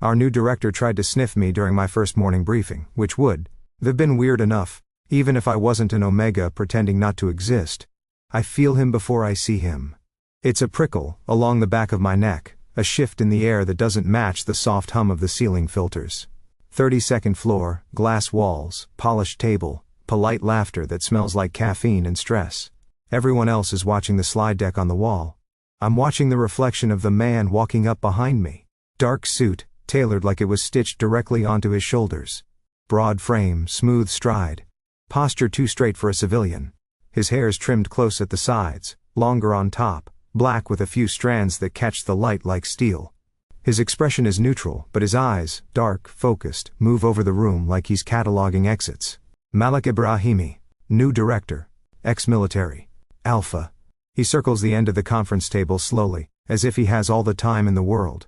Our new director tried to sniff me during my first morning briefing, which would have been weird enough, even if I wasn't an omega pretending not to exist. I feel him before I see him. It's a prickle along the back of my neck, a shift in the air that doesn't match the soft hum of the ceiling filters. 32nd floor, glass walls, polished table, polite laughter that smells like caffeine and stress. Everyone else is watching the slide deck on the wall. I'm watching the reflection of the man walking up behind me. Dark suit, tailored like it was stitched directly onto his shoulders. Broad frame, smooth stride. Posture too straight for a civilian. His hair's trimmed close at the sides, longer on top, black with a few strands that catch the light like steel. His expression is neutral, but his eyes, dark, focused, move over the room like he's cataloging exits. Malak Ibrahimi, new director, ex-military, Alpha. He circles the end of the conference table slowly, as if he has all the time in the world.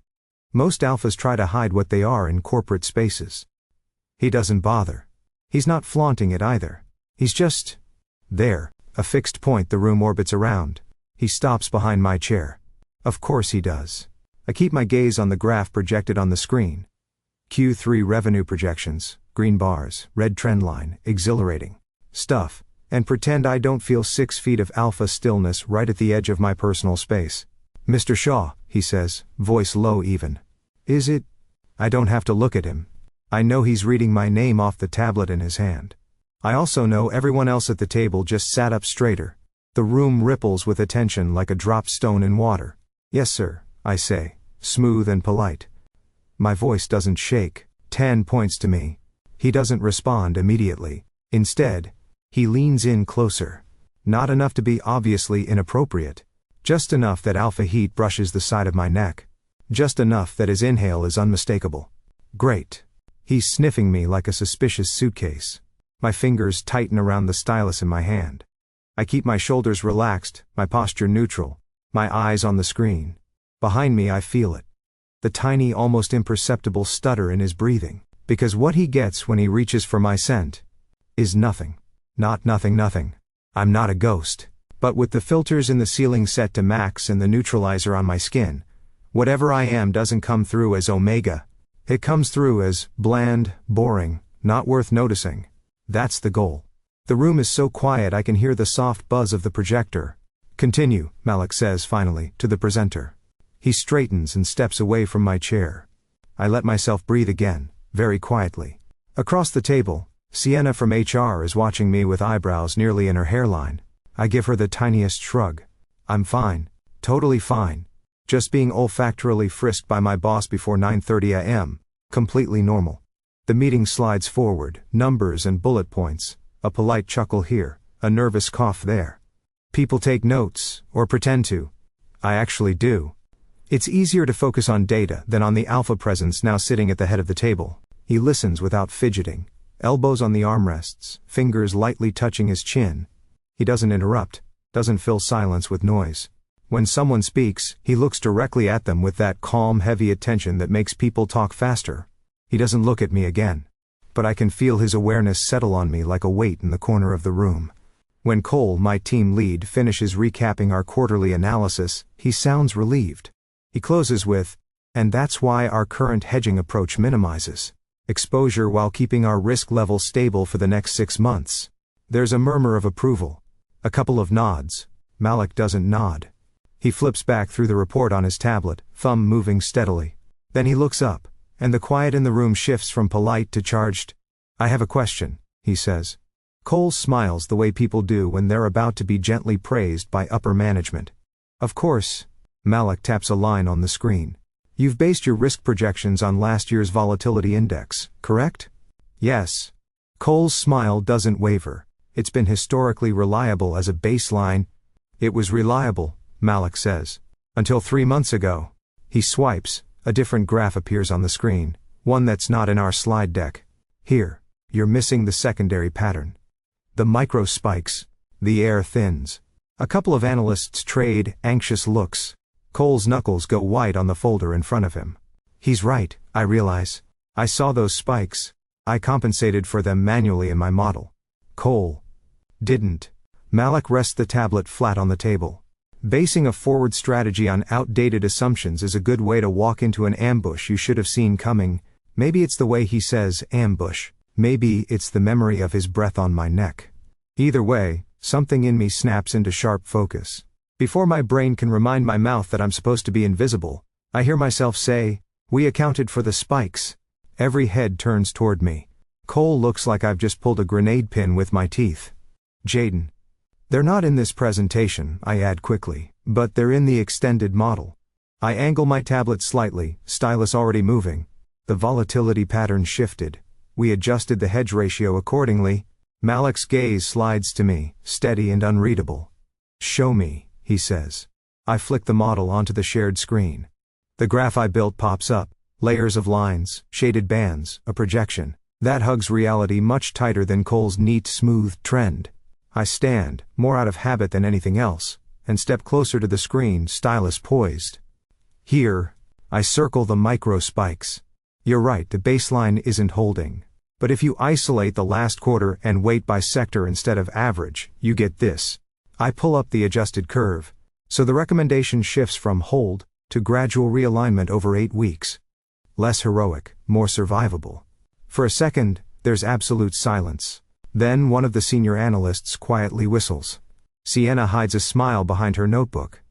Most alphas try to hide what they are in corporate spaces. He doesn't bother. He's not flaunting it either. He's just there, a fixed point the room orbits around. He stops behind my chair. Of course he does. I keep my gaze on the graph projected on the screen. Q3 revenue projections, green bars, red trend line, exhilarating stuff, and pretend I don't feel 6 feet of alpha stillness right at the edge of my personal space. Mr. Shaw, he says, voice low even. Is it? I don't have to look at him. I know he's reading my name off the tablet in his hand. I also know everyone else at the table just sat up straighter. The room ripples with attention like a dropped stone in water. Yes sir, I say, smooth and polite. My voice doesn't shake. 10 points to me. He doesn't respond immediately. Instead, he leans in closer. Not enough to be obviously inappropriate. Just enough that alpha heat brushes the side of my neck. Just enough that his inhale is unmistakable. Great. He's sniffing me like a suspicious suitcase. My fingers tighten around the stylus in my hand. I keep my shoulders relaxed, my posture neutral, my eyes on the screen. Behind me I feel it. The tiny, almost imperceptible stutter in his breathing. Because what he gets when he reaches for my scent is nothing. Not nothing. I'm not a ghost. But with the filters in the ceiling set to max and the neutralizer on my skin, whatever I am doesn't come through as omega. It comes through as bland, boring, not worth noticing. That's the goal. The room is so quiet I can hear the soft buzz of the projector. Continue, Malak says finally, to the presenter. He straightens and steps away from my chair. I let myself breathe again, very quietly. Across the table, Sienna from HR is watching me with eyebrows nearly in her hairline. I give her the tiniest shrug. I'm fine. Totally fine. Just being olfactorily frisked by my boss before 9:30 a.m. Completely normal. The meeting slides forward, numbers and bullet points, a polite chuckle here, a nervous cough there. People take notes, or pretend to. I actually do. It's easier to focus on data than on the alpha presence now sitting at the head of the table. He listens without fidgeting, elbows on the armrests, fingers lightly touching his chin. He doesn't interrupt, doesn't fill silence with noise. When someone speaks, he looks directly at them with that calm, heavy attention that makes people talk faster. He doesn't look at me again. But I can feel his awareness settle on me like a weight in the corner of the room. When Cole, my team lead, finishes recapping our quarterly analysis, he sounds relieved. He closes with, and that's why our current hedging approach minimizes exposure while keeping our risk level stable for the next 6 months. There's a murmur of approval. A couple of nods. Malak doesn't nod. He flips back through the report on his tablet, thumb moving steadily. Then he looks up, and the quiet in the room shifts from polite to charged. I have a question, he says. Cole smiles the way people do when they're about to be gently praised by upper management. Of course. Malak taps a line on the screen. You've based your risk projections on last year's volatility index, correct? Yes. Cole's smile doesn't waver. It's been historically reliable as a baseline. It was reliable, Malak says. Until 3 months ago. He swipes. A different graph appears on the screen. One that's not in our slide deck. Here. You're missing the secondary pattern. The micro spikes. The air thins. A couple of analysts trade anxious looks. Cole's knuckles go white on the folder in front of him. He's right, I realize. I saw those spikes. I compensated for them manually in my model. Cole didn't. Malak rests the tablet flat on the table. Basing a forward strategy on outdated assumptions is a good way to walk into an ambush you should have seen coming. Maybe it's the way he says ambush. Maybe it's the memory of his breath on my neck. Either way, something in me snaps into sharp focus. Before my brain can remind my mouth that I'm supposed to be invisible, I hear myself say, "We accounted for the spikes." Every head turns toward me. Cole looks like I've just pulled a grenade pin with my teeth. Jayden. They're not in this presentation, I add quickly, but they're in the extended model. I angle my tablet slightly, stylus already moving. The volatility pattern shifted. We adjusted the hedge ratio accordingly. Malak's gaze slides to me, steady and unreadable. "Show me," he says. I flick the model onto the shared screen. The graph I built pops up. Layers of lines, shaded bands, a projection. That hugs reality much tighter than Cole's neat, smooth trend. I stand, more out of habit than anything else, and step closer to the screen, stylus poised. Here, I circle the micro spikes. You're right, the baseline isn't holding. But if you isolate the last quarter and weight by sector instead of average, you get this. I pull up the adjusted curve. So the recommendation shifts from hold to gradual realignment over 8 weeks. Less heroic, more survivable. For a second, there's absolute silence. Then one of the senior analysts quietly whistles. Sienna hides a smile behind her notebook.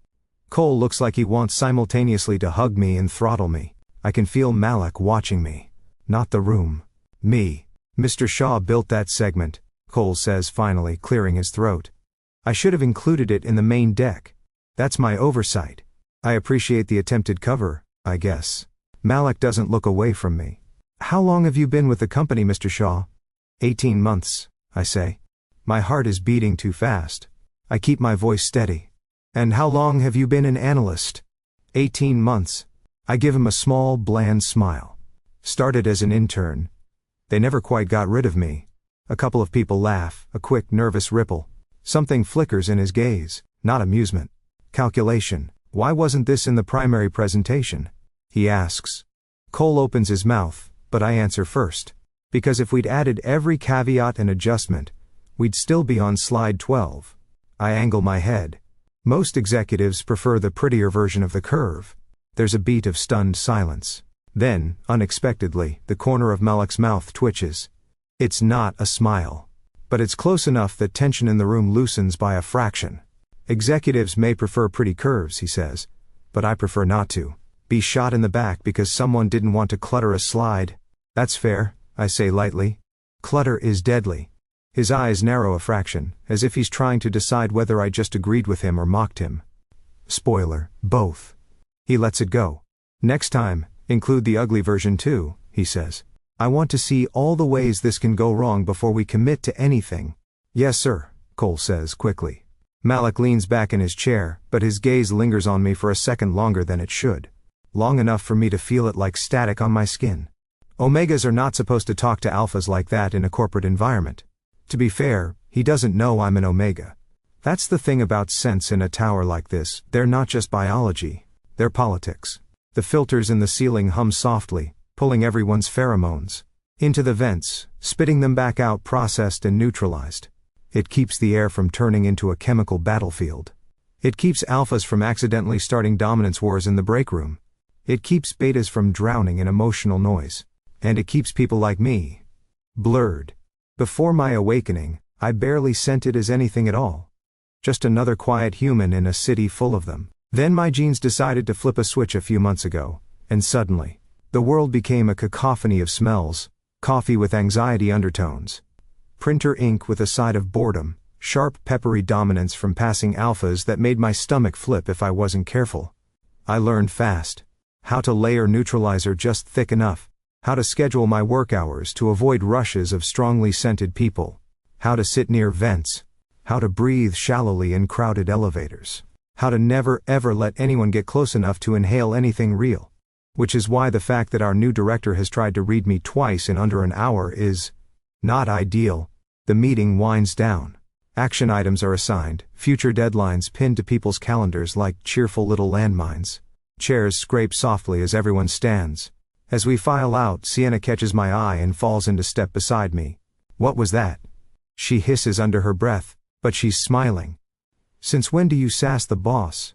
Cole looks like he wants simultaneously to hug me and throttle me. I can feel Malak watching me. Not the room. Me. Mr. Shaw built that segment, Cole says finally, clearing his throat. I should have included it in the main deck. That's my oversight. I appreciate the attempted cover, I guess. Malak doesn't look away from me. How long have you been with the company, Mr. Shaw? 18 months, I say. My heart is beating too fast. I keep my voice steady. And how long have you been an analyst? 18 months. I give him a small, bland smile. Started as an intern. They never quite got rid of me. A couple of people laugh, a quick, nervous ripple. Something flickers in his gaze, not amusement. Calculation. Why wasn't this in the primary presentation? He asks. Cole opens his mouth, but I answer first. Because if we'd added every caveat and adjustment, we'd still be on slide 12. I angle my head. Most executives prefer the prettier version of the curve. There's a beat of stunned silence. Then, unexpectedly, the corner of Malak's mouth twitches. It's not a smile. But it's close enough that tension in the room loosens by a fraction. Executives may prefer pretty curves, he says. But I prefer not to. Be shot in the back because someone didn't want to clutter a slide. That's fair, I say lightly. Clutter is deadly. His eyes narrow a fraction, as if he's trying to decide whether I just agreed with him or mocked him. Spoiler, both. He lets it go. Next time, include the ugly version too, he says. I want to see all the ways this can go wrong before we commit to anything. Yes, sir, Cole says quickly. Malak leans back in his chair, but his gaze lingers on me for a second longer than it should. Long enough for me to feel it like static on my skin. Omegas are not supposed to talk to alphas like that in a corporate environment. To be fair, he doesn't know I'm an omega. That's the thing about sense in a tower like this, they're not just biology, they're politics. The filters in the ceiling hum softly, pulling everyone's pheromones into the vents, spitting them back out processed and neutralized. It keeps the air from turning into a chemical battlefield. It keeps alphas from accidentally starting dominance wars in the break room. It keeps betas from drowning in emotional noise. And it keeps people like me blurred. Before my awakening, I barely sent it as anything at all. Just another quiet human in a city full of them. Then my genes decided to flip a switch a few months ago, and suddenly, the world became a cacophony of smells, coffee with anxiety undertones, printer ink with a side of boredom, sharp peppery dominance from passing alphas that made my stomach flip if I wasn't careful. I learned fast. How to layer neutralizer just thick enough. How to schedule my work hours to avoid rushes of strongly scented people. How to sit near vents. How to breathe shallowly in crowded elevators. How to never ever let anyone get close enough to inhale anything real. Which is why the fact that our new director has tried to read me twice in under an hour is not ideal. The meeting winds down. Action items are assigned, future deadlines pinned to people's calendars like cheerful little landmines. Chairs scrape softly as everyone stands. As we file out, Sienna catches my eye and falls into step beside me. What was that? She hisses under her breath, but she's smiling. Since when do you sass the boss?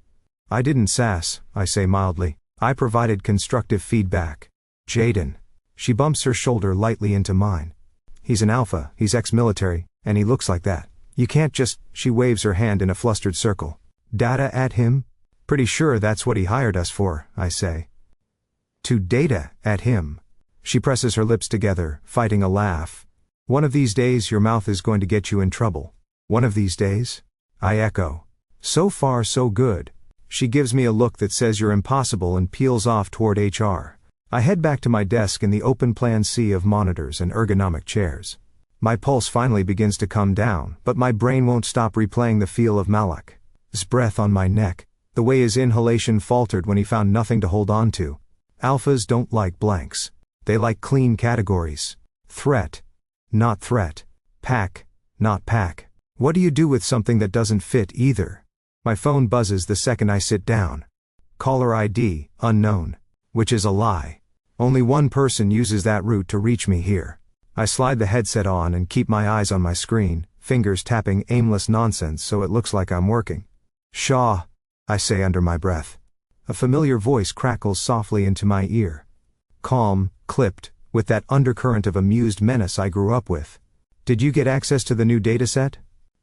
I didn't sass, I say mildly. I provided constructive feedback. Jayden. She bumps her shoulder lightly into mine. He's an alpha, he's ex-military, and he looks like that. You can't just, she waves her hand in a flustered circle. Data at him? Pretty sure that's what he hired us for, I say. To data at him. She presses her lips together, fighting a laugh. One of these days your mouth is going to get you in trouble. One of these days? I echo. So far so good. She gives me a look that says you're impossible and peels off toward HR. I head back to my desk in the open plan sea of monitors and ergonomic chairs. My pulse finally begins to come down, but my brain won't stop replaying the feel of Malak. His breath on my neck, the way his inhalation faltered when he found nothing to hold on to. Alphas don't like blanks. They like clean categories. Threat, not threat. Pack, not pack. What do you do with something that doesn't fit either? My phone buzzes the second I sit down. Caller ID, unknown. Which is a lie. Only one person uses that route to reach me here. I slide the headset on and keep my eyes on my screen, fingers tapping aimless nonsense so it looks like I'm working. Shaw, I say under my breath. A familiar voice crackles softly into my ear. Calm, clipped, with that undercurrent of amused menace I grew up with. Did you get access to the new dataset?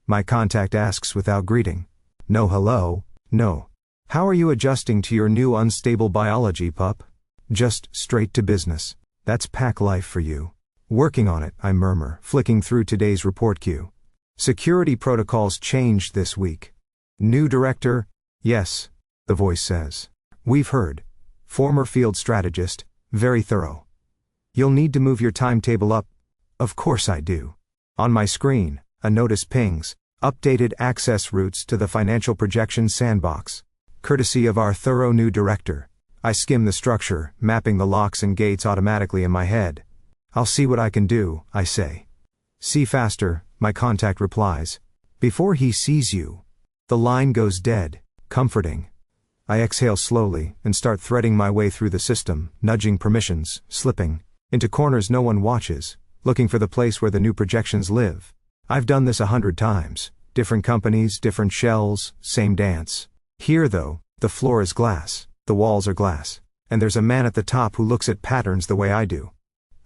My contact asks without greeting. No hello, no. How are you adjusting to your new unstable biology, pup? Just straight to business. That's pack life for you. Working on it, I murmur, flicking through today's report queue. Security protocols changed this week. New director? Yes, the voice says. We've heard. Former field strategist, very thorough. You'll need to move your timetable up. Of course I do. On my screen, a notice pings, updated access routes to the financial projections sandbox. Courtesy of our thorough new director. I skim the structure, mapping the locks and gates automatically in my head. I'll see what I can do, I say. See faster, my contact replies. Before he sees you. The line goes dead, comforting. I exhale slowly and start threading my way through the system, nudging permissions, slipping into corners no one watches, looking for the place where the new projections live. I've done this 100 times. Different companies, different shells, same dance. Here though, the floor is glass, the walls are glass, and there's a man at the top who looks at patterns the way I do.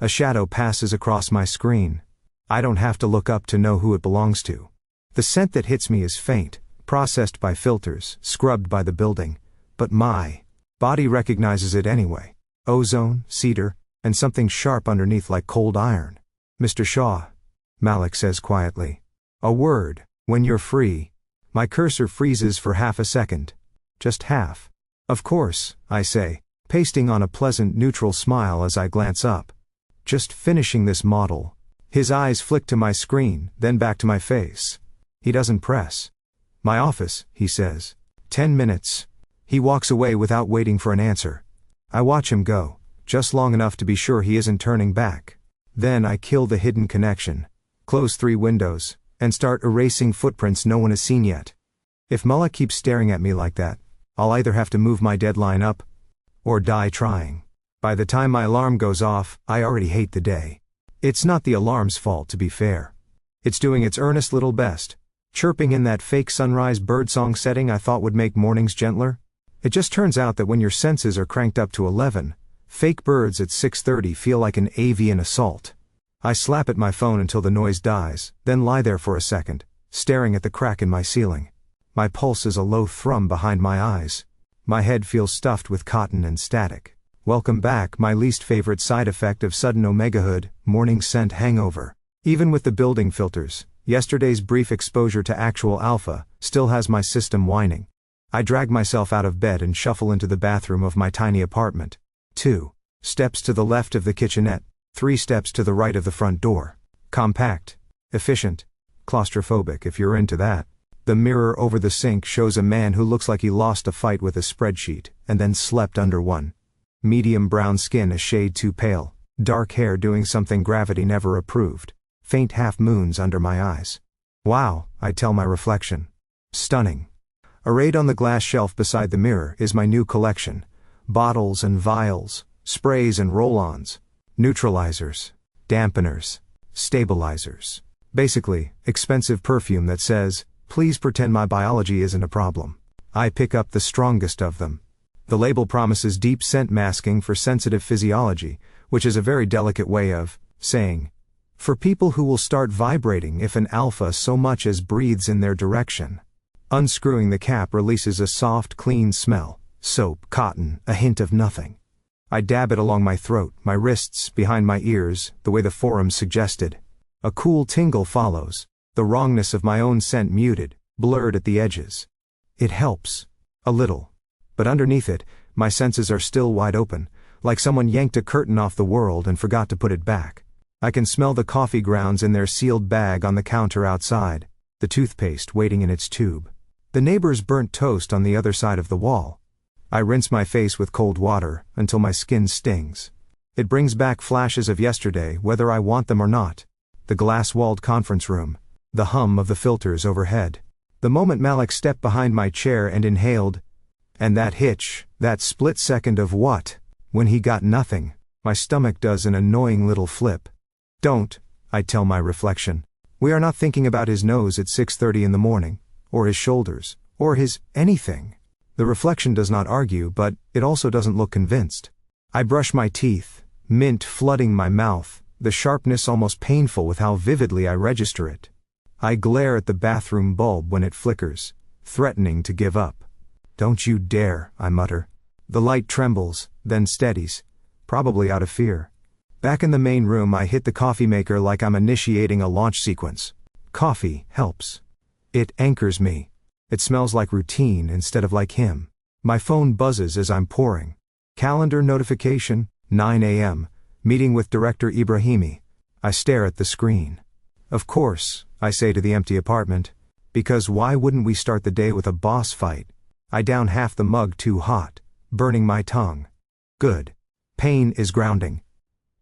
A shadow passes across my screen. I don't have to look up to know who it belongs to. The scent that hits me is faint, processed by filters, scrubbed by the building, but my body recognizes it anyway. Ozone, cedar, and something sharp underneath like cold iron. Mr. Shaw, Malak says quietly. A word, when you're free. My cursor freezes for half a second. Just half. Of course, I say, pasting on a pleasant neutral smile as I glance up. Just finishing this model. His eyes flick to my screen, then back to my face. He doesn't press. My office, he says. 10 minutes. He walks away without waiting for an answer. I watch him go, just long enough to be sure he isn't turning back. Then I kill the hidden connection, close 3 windows, and start erasing footprints no one has seen yet. If Malak keeps staring at me like that, I'll either have to move my deadline up, or die trying. By the time my alarm goes off, I already hate the day. It's not the alarm's fault, to be fair. It's doing its earnest little best, chirping in that fake sunrise birdsong setting I thought would make mornings gentler. It just turns out that when your senses are cranked up to 11, fake birds at 6:30 feel like an avian assault. I slap at my phone until the noise dies, then lie there for a second, staring at the crack in my ceiling. My pulse is a low thrum behind my eyes. My head feels stuffed with cotton and static. Welcome back, my least favorite side effect of sudden omegahood, morning scent hangover. Even with the building filters, yesterday's brief exposure to actual alpha still has my system whining. I drag myself out of bed and shuffle into the bathroom of my tiny apartment. 2 steps to the left of the kitchenette, 3 steps to the right of the front door. Compact, efficient, claustrophobic if you're into that. The mirror over the sink shows a man who looks like he lost a fight with a spreadsheet and then slept under one. Medium brown skin a shade too pale, dark hair doing something gravity never approved, faint half moons under my eyes. Wow, I tell my reflection. Stunning. Arrayed on the glass shelf beside the mirror is my new collection. Bottles and vials, sprays and roll-ons, neutralizers, dampeners, stabilizers. Basically, expensive perfume that says, Please pretend my biology isn't a problem. I pick up the strongest of them. The label promises deep scent masking for sensitive physiology, which is a very delicate way of saying, for people who will start vibrating if an alpha so much as breathes in their direction. Unscrewing the cap releases a soft, clean smell. Soap, cotton, a hint of nothing. I dab it along my throat, my wrists, behind my ears, the way the forums suggested. A cool tingle follows, the wrongness of my own scent muted, blurred at the edges. It helps. A little. But underneath it, my senses are still wide open, like someone yanked a curtain off the world and forgot to put it back. I can smell the coffee grounds in their sealed bag on the counter outside, the toothpaste waiting in its tube. The neighbor's burnt toast on the other side of the wall. I rinse my face with cold water until my skin stings. It brings back flashes of yesterday, whether I want them or not. The glass-walled conference room. The hum of the filters overhead. The moment Malak stepped behind my chair and inhaled. And that hitch, that split second of what? When he got nothing, my stomach does an annoying little flip. Don't, I tell my reflection. We are not thinking about his nose at 6:30 in the morning, or his shoulders, or his anything. The reflection does not argue, but it also doesn't look convinced. I brush my teeth, mint flooding my mouth, the sharpness almost painful with how vividly I register it. I glare at the bathroom bulb when it flickers, threatening to give up. Don't you dare, I mutter. The light trembles, then steadies, probably out of fear. Back in the main room, I hit the coffee maker like I'm initiating a launch sequence. Coffee helps. It anchors me. It smells like routine instead of like him. My phone buzzes as I'm pouring. Calendar notification, 9 a.m., meeting with Director Ibrahimi. I stare at the screen. Of course, I say to the empty apartment. Because why wouldn't we start the day with a boss fight? I down half the mug too hot, burning my tongue. Good. Pain is grounding.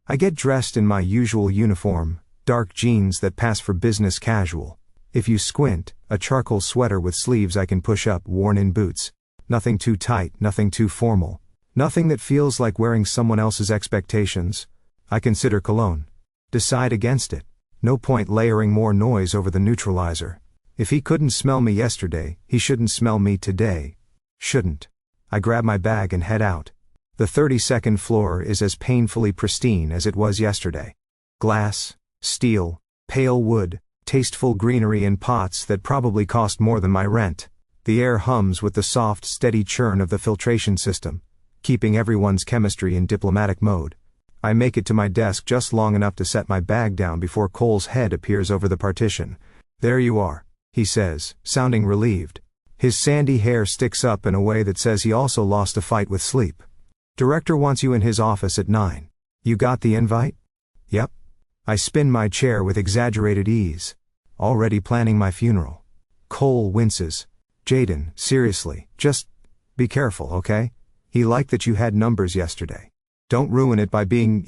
I get dressed in my usual uniform, dark jeans that pass for business casual. If you squint, a charcoal sweater with sleeves I can push up, worn-in boots. Nothing too tight, nothing too formal. Nothing that feels like wearing someone else's expectations. I consider cologne. Decide against it. No point layering more noise over the neutralizer. If he couldn't smell me yesterday, he shouldn't smell me today. Shouldn't. I grab my bag and head out. The 32nd floor is as painfully pristine as it was yesterday. Glass, steel, pale wood, tasteful greenery in pots that probably cost more than my rent. The air hums with the soft, steady churn of the filtration system, keeping everyone's chemistry in diplomatic mode. I make it to my desk just long enough to set my bag down before Cole's head appears over the partition. There you are, he says, sounding relieved. His sandy hair sticks up in a way that says he also lost a fight with sleep. Director wants you in his office at 9. You got the invite? Yep. I spin my chair with exaggerated ease. Already planning my funeral. Cole winces. Jayden, seriously, just be careful, okay? He liked that you had numbers yesterday. Don't ruin it by being,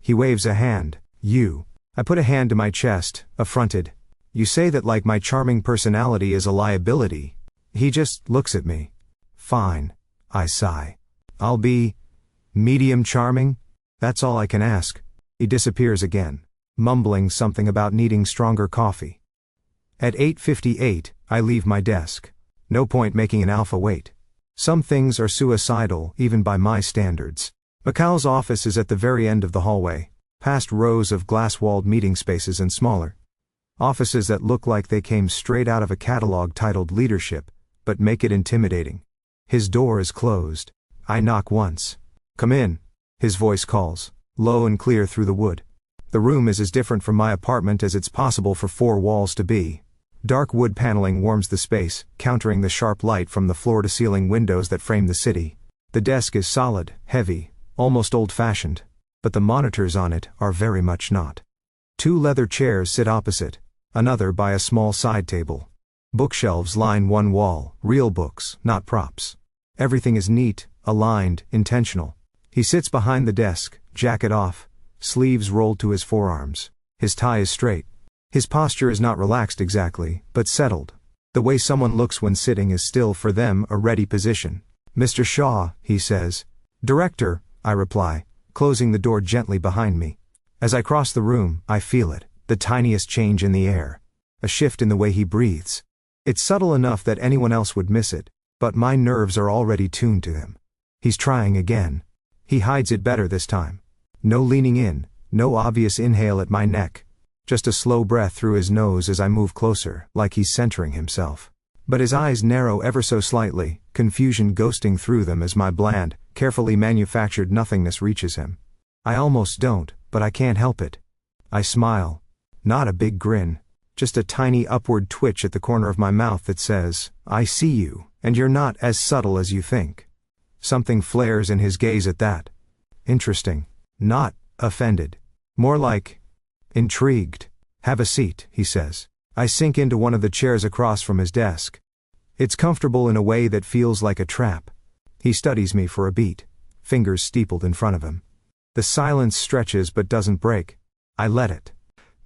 He waves a hand. You. I put a hand to my chest, affronted. You say that like my charming personality is a liability. He just looks at me. Fine. I sigh. I'll be medium charming? That's all I can ask. He disappears again, mumbling something about needing stronger coffee. At 8:58, I leave my desk. No point making an alpha wait. Some things are suicidal, even by my standards. Macau's office is at the very end of the hallway, past rows of glass-walled meeting spaces and smaller offices that look like they came straight out of a catalog titled Leadership, but make it intimidating. His door is closed. I knock once. Come in, his voice calls, low and clear through the wood. The room is as different from my apartment as it's possible for 4 walls to be. Dark wood paneling warms the space, countering the sharp light from the floor-to-ceiling windows that frame the city. The desk is solid, heavy, almost old-fashioned, but the monitors on it are very much not. 2 leather chairs sit opposite, another by a small side table. Bookshelves line one wall, real books, not props. Everything is neat, aligned, intentional. He sits behind the desk, jacket off, sleeves rolled to his forearms. His tie is straight. His posture is not relaxed exactly, but settled. The way someone looks when sitting is still for them a ready position. Mr. Shaw, he says. Director, I reply, closing the door gently behind me. As I cross the room, I feel it, the tiniest change in the air. A shift in the way he breathes. It's subtle enough that anyone else would miss it, but my nerves are already tuned to him. He's trying again. He hides it better this time. No leaning in, no obvious inhale at my neck. Just a slow breath through his nose as I move closer, like he's centering himself. But his eyes narrow ever so slightly, confusion ghosting through them as my bland, carefully manufactured nothingness reaches him. I almost don't, but I can't help it. I smile. Not a big grin. Just a tiny upward twitch at the corner of my mouth that says, I see you, and you're not as subtle as you think. Something flares in his gaze at that. Interesting. Not offended. More like intrigued. Have a seat, he says. I sink into one of the chairs across from his desk. It's comfortable in a way that feels like a trap. He studies me for a beat, fingers steepled in front of him. The silence stretches but doesn't break. I let it.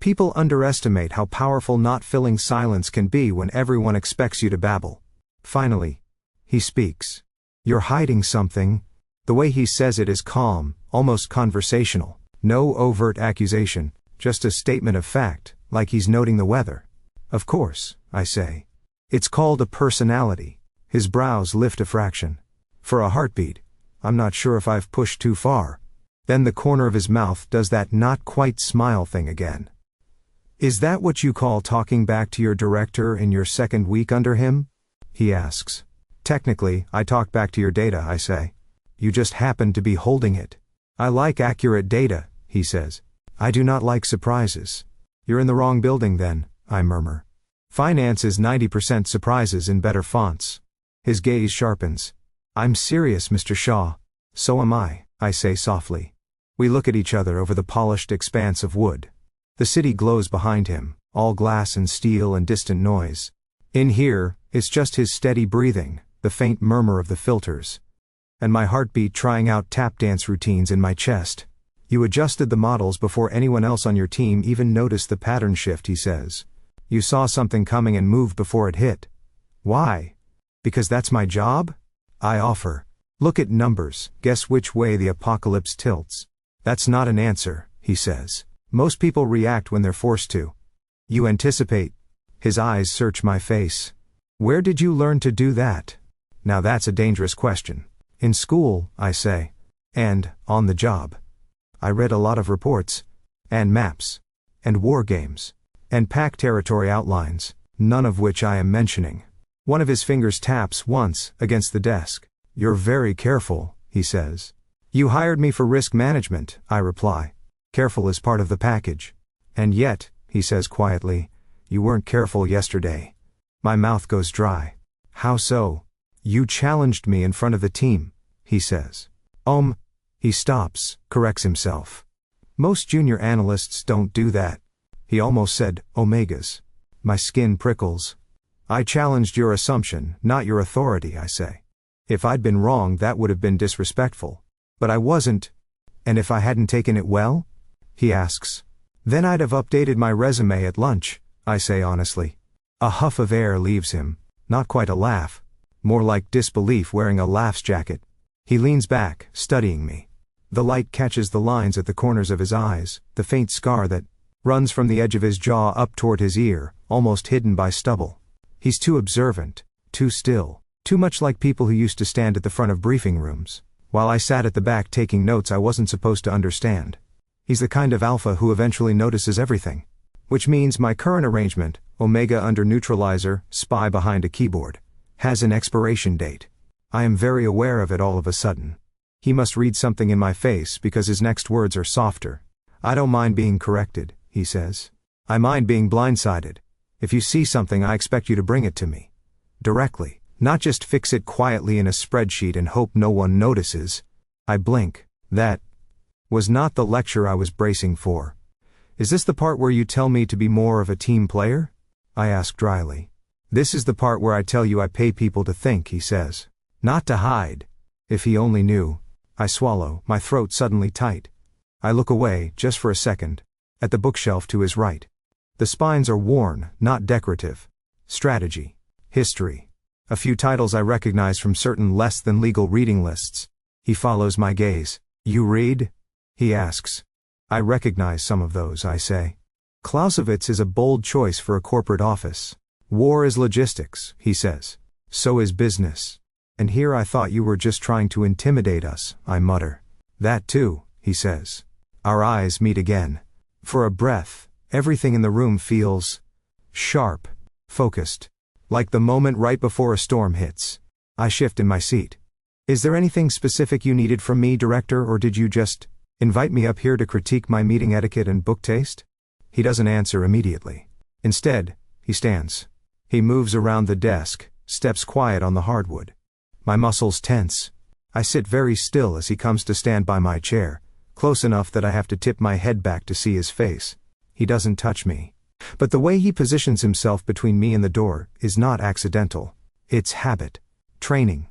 People underestimate how powerful not filling silence can be when everyone expects you to babble. Finally, he speaks. You're hiding something. The way he says it is calm, almost conversational. No overt accusation, just a statement of fact, like he's noting the weather. Of course, I say. It's called a personality. His brows lift a fraction. For a heartbeat, I'm not sure if I've pushed too far. Then the corner of his mouth does that not quite smile thing again. Is that what you call talking back to your director in your second week under him? He asks. Technically, I talk back to your data, I say. You just happen to be holding it. I like accurate data, he says. I do not like surprises. You're in the wrong building then, I murmur. Finance is 90% surprises in better fonts. His gaze sharpens. I'm serious, Mr. Shaw. So am I say softly. We look at each other over the polished expanse of wood. The city glows behind him, all glass and steel and distant noise. In here, it's just his steady breathing, the faint murmur of the filters. And my heartbeat trying out tap dance routines in my chest. You adjusted the models before anyone else on your team even noticed the pattern shift, he says. You saw something coming and moved before it hit. Why? Because that's my job? I offer. Look at numbers, guess which way the apocalypse tilts. That's not an answer, he says. Most people react when they're forced to. You anticipate. His eyes search my face. Where did you learn to do that? Now that's a dangerous question. In school, I say. And, on the job. I read a lot of reports. And maps. And war games. And pack territory outlines, none of which I am mentioning. One of his fingers taps once, against the desk. You're very careful, he says. You hired me for risk management, I reply. Careful is part of the package. And yet, he says quietly, you weren't careful yesterday. My mouth goes dry. How so? You challenged me in front of the team, he says. He stops, corrects himself. Most junior analysts don't do that. He almost said, omegas. My skin prickles. I challenged your assumption, not your authority, I say. If I'd been wrong, that would have been disrespectful. But I wasn't. And if I hadn't taken it well? He asks. Then I'd have updated my resume at lunch, I say honestly. A huff of air leaves him, not quite a laugh. More like disbelief wearing a laughs jacket. He leans back, studying me. The light catches the lines at the corners of his eyes, the faint scar that runs from the edge of his jaw up toward his ear, almost hidden by stubble. He's too observant, too still, too much like people who used to stand at the front of briefing rooms, while I sat at the back taking notes I wasn't supposed to understand. He's the kind of alpha who eventually notices everything. Which means my current arrangement, omega under neutralizer, spy behind a keyboard, has an expiration date. I am very aware of it all of a sudden. He must read something in my face because his next words are softer. I don't mind being corrected, he says. I mind being blindsided. If you see something, I expect you to bring it to me. Directly, not just fix it quietly in a spreadsheet and hope no one notices. I blink. That was not the lecture I was bracing for. Is this the part where you tell me to be more of a team player? I ask dryly. This is the part where I tell you I pay people to think, he says. Not to hide. If he only knew. I swallow, my throat suddenly tight. I look away, just for a second, at the bookshelf to his right. The spines are worn, not decorative. Strategy. History. A few titles I recognize from certain less-than-legal reading lists. He follows my gaze. You read? He asks. I recognize some of those, I say. Clausewitz is a bold choice for a corporate office. War is logistics, he says. So is business. And here I thought you were just trying to intimidate us, I mutter. That too, he says. Our eyes meet again. For a breath, everything in the room feels sharp, focused. Like the moment right before a storm hits. I shift in my seat. Is there anything specific you needed from me, director, or did you just invite me up here to critique my meeting etiquette and book taste? He doesn't answer immediately. Instead, he stands. He moves around the desk, steps quiet on the hardwood. My muscles tense. I sit very still as he comes to stand by my chair, close enough that I have to tip my head back to see his face. He doesn't touch me. But the way he positions himself between me and the door is not accidental. It's habit. Training.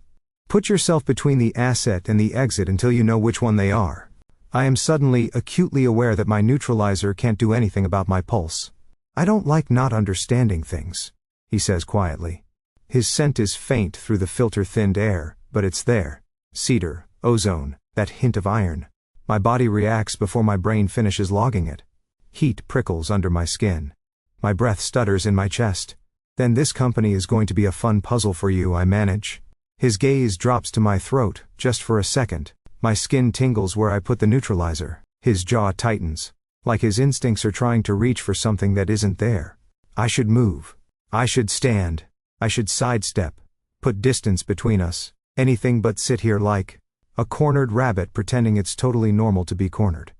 Put yourself between the asset and the exit until you know which one they are. I am suddenly acutely aware that my neutralizer can't do anything about my pulse. I don't like not understanding things, he says quietly. His scent is faint through the filter-thinned air, but it's there. Cedar, ozone, that hint of iron. My body reacts before my brain finishes logging it. Heat prickles under my skin. My breath stutters in my chest. Then this company is going to be a fun puzzle for you, I manage. His gaze drops to my throat, just for a second. My skin tingles where I put the neutralizer. His jaw tightens. Like his instincts are trying to reach for something that isn't there. I should move. I should stand. I should sidestep. Put distance between us. Anything but sit here like a cornered rabbit pretending it's totally normal to be cornered.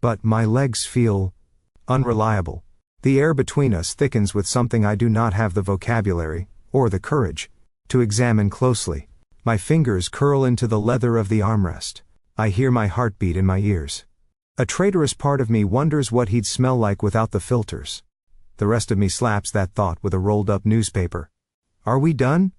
But my legs feel unreliable. The air between us thickens with something I do not have the vocabulary, or the courage, to examine closely. My fingers curl into the leather of the armrest. I hear my heartbeat in my ears. A traitorous part of me wonders what he'd smell like without the filters. The rest of me slaps that thought with a rolled-up newspaper. Are we done?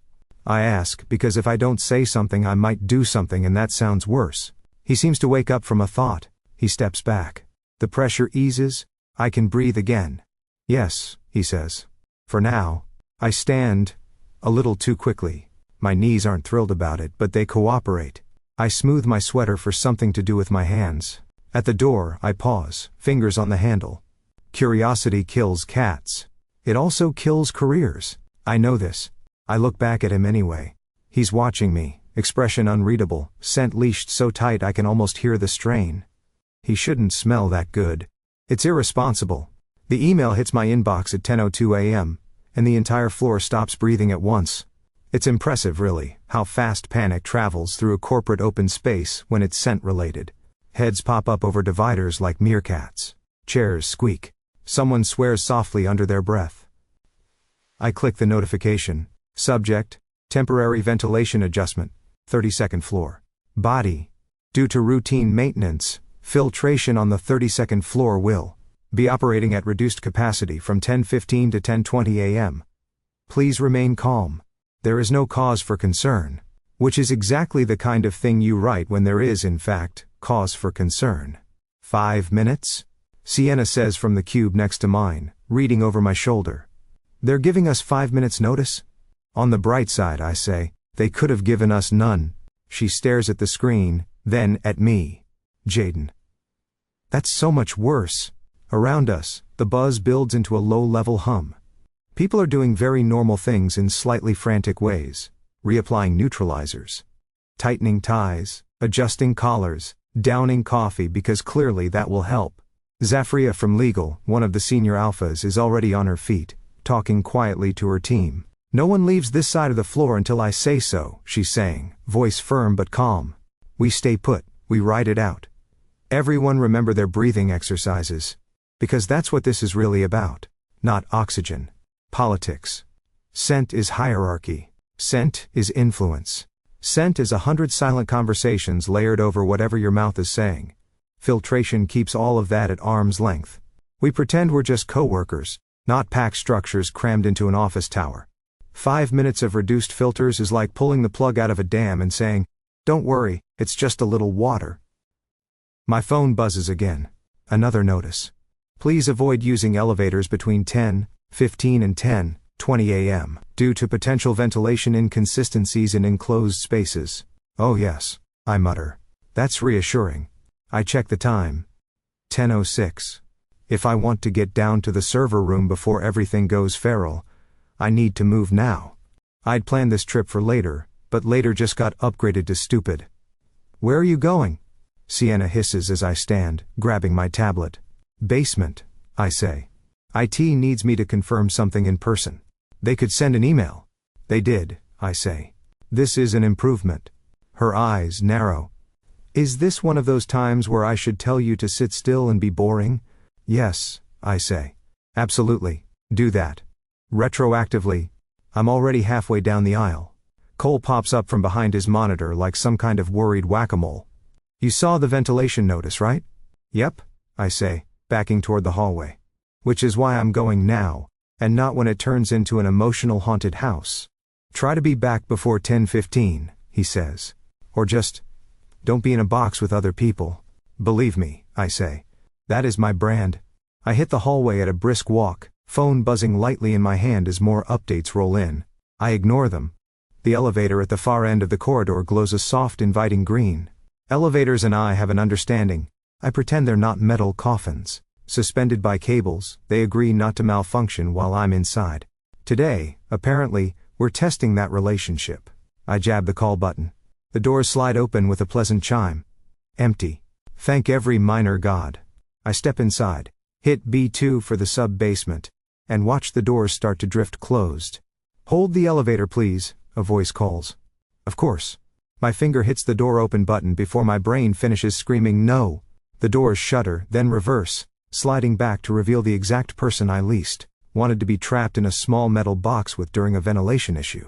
I ask, because if I don't say something I might do something and that sounds worse. He seems to wake up from a thought. He steps back. The pressure eases. I can breathe again. Yes, he says. For now. I stand. A little too quickly. My knees aren't thrilled about it, but they cooperate. I smooth my sweater for something to do with my hands. At the door, I pause, fingers on the handle. Curiosity kills cats. It also kills careers. I know this. I look back at him anyway. He's watching me, expression unreadable, scent leashed so tight I can almost hear the strain. He shouldn't smell that good. It's irresponsible. The email hits my inbox at 10:02 a.m., and the entire floor stops breathing at once. It's impressive, really, how fast panic travels through a corporate open space when it's scent-related. Heads pop up over dividers like meerkats. Chairs squeak. Someone swears softly under their breath. I click the notification. Subject: temporary ventilation adjustment, 32nd floor. Body: due to routine maintenance, filtration on the 32nd floor will be operating at reduced capacity from 10:15 to 10:20 a.m. Please remain calm. There is no cause for concern. Which is exactly the kind of thing you write when there is, in fact, cause for concern. 5 minutes? Sienna says from the cube next to mine, reading over my shoulder. They're giving us 5 minutes notice? On the bright side, I say, they could have given us none. She stares at the screen, then at me. Jayden. That's so much worse. Around us, the buzz builds into a low-level hum. People are doing very normal things in slightly frantic ways. Reapplying neutralizers. Tightening ties, adjusting collars, downing coffee because clearly that will help. Zafria from legal, one of the senior alphas, is already on her feet, talking quietly to her team. No one leaves this side of the floor until I say so, she's saying, voice firm but calm. We stay put, we ride it out. Everyone remember their breathing exercises. Because that's what this is really about. Not oxygen. Politics. Scent is hierarchy. Scent is influence. Scent is 100 silent conversations layered over whatever your mouth is saying. Filtration keeps all of that at arm's length. We pretend we're just co-workers, not pack structures crammed into an office tower. 5 minutes of reduced filters is like pulling the plug out of a dam and saying, "Don't worry, it's just a little water." My phone buzzes again. Another notice. Please avoid using elevators between 10:15 and 10:20 a.m. due to potential ventilation inconsistencies in enclosed spaces. Oh yes, I mutter. That's reassuring. I check the time. 10:06. If I want to get down to the server room before everything goes feral, I need to move now. I'd planned this trip for later, but later just got upgraded to stupid. Where are you going? Sienna hisses as I stand, grabbing my tablet. Basement, I say. IT needs me to confirm something in person. They could send an email. They did, I say. This is an improvement. Her eyes narrow. Is this one of those times where I should tell you to sit still and be boring? Yes, I say. Absolutely, do that. Retroactively. I'm already halfway down the aisle. Cole pops up from behind his monitor like some kind of worried whack-a-mole. You saw the ventilation notice, right? Yep, I say, backing toward the hallway. Which is why I'm going now, and not when it turns into an emotional haunted house. Try to be back before 10:15, he says. Or just, don't be in a box with other people. Believe me, I say. That is my brand. I hit the hallway at a brisk walk, phone buzzing lightly in my hand as more updates roll in. I ignore them. The elevator at the far end of the corridor glows a soft, inviting green. Elevators and I have an understanding. I pretend they're not metal coffins. Suspended by cables, they agree not to malfunction while I'm inside. Today, apparently, we're testing that relationship. I jab the call button. The doors slide open with a pleasant chime. Empty. Thank every minor god. I step inside, hit B2 for the sub-basement, and watch the doors start to drift closed. Hold the elevator, please, a voice calls. Of course. My finger hits the door open button before my brain finishes screaming no. The doors shudder, then reverse, sliding back to reveal the exact person I least wanted to be trapped in a small metal box with during a ventilation issue.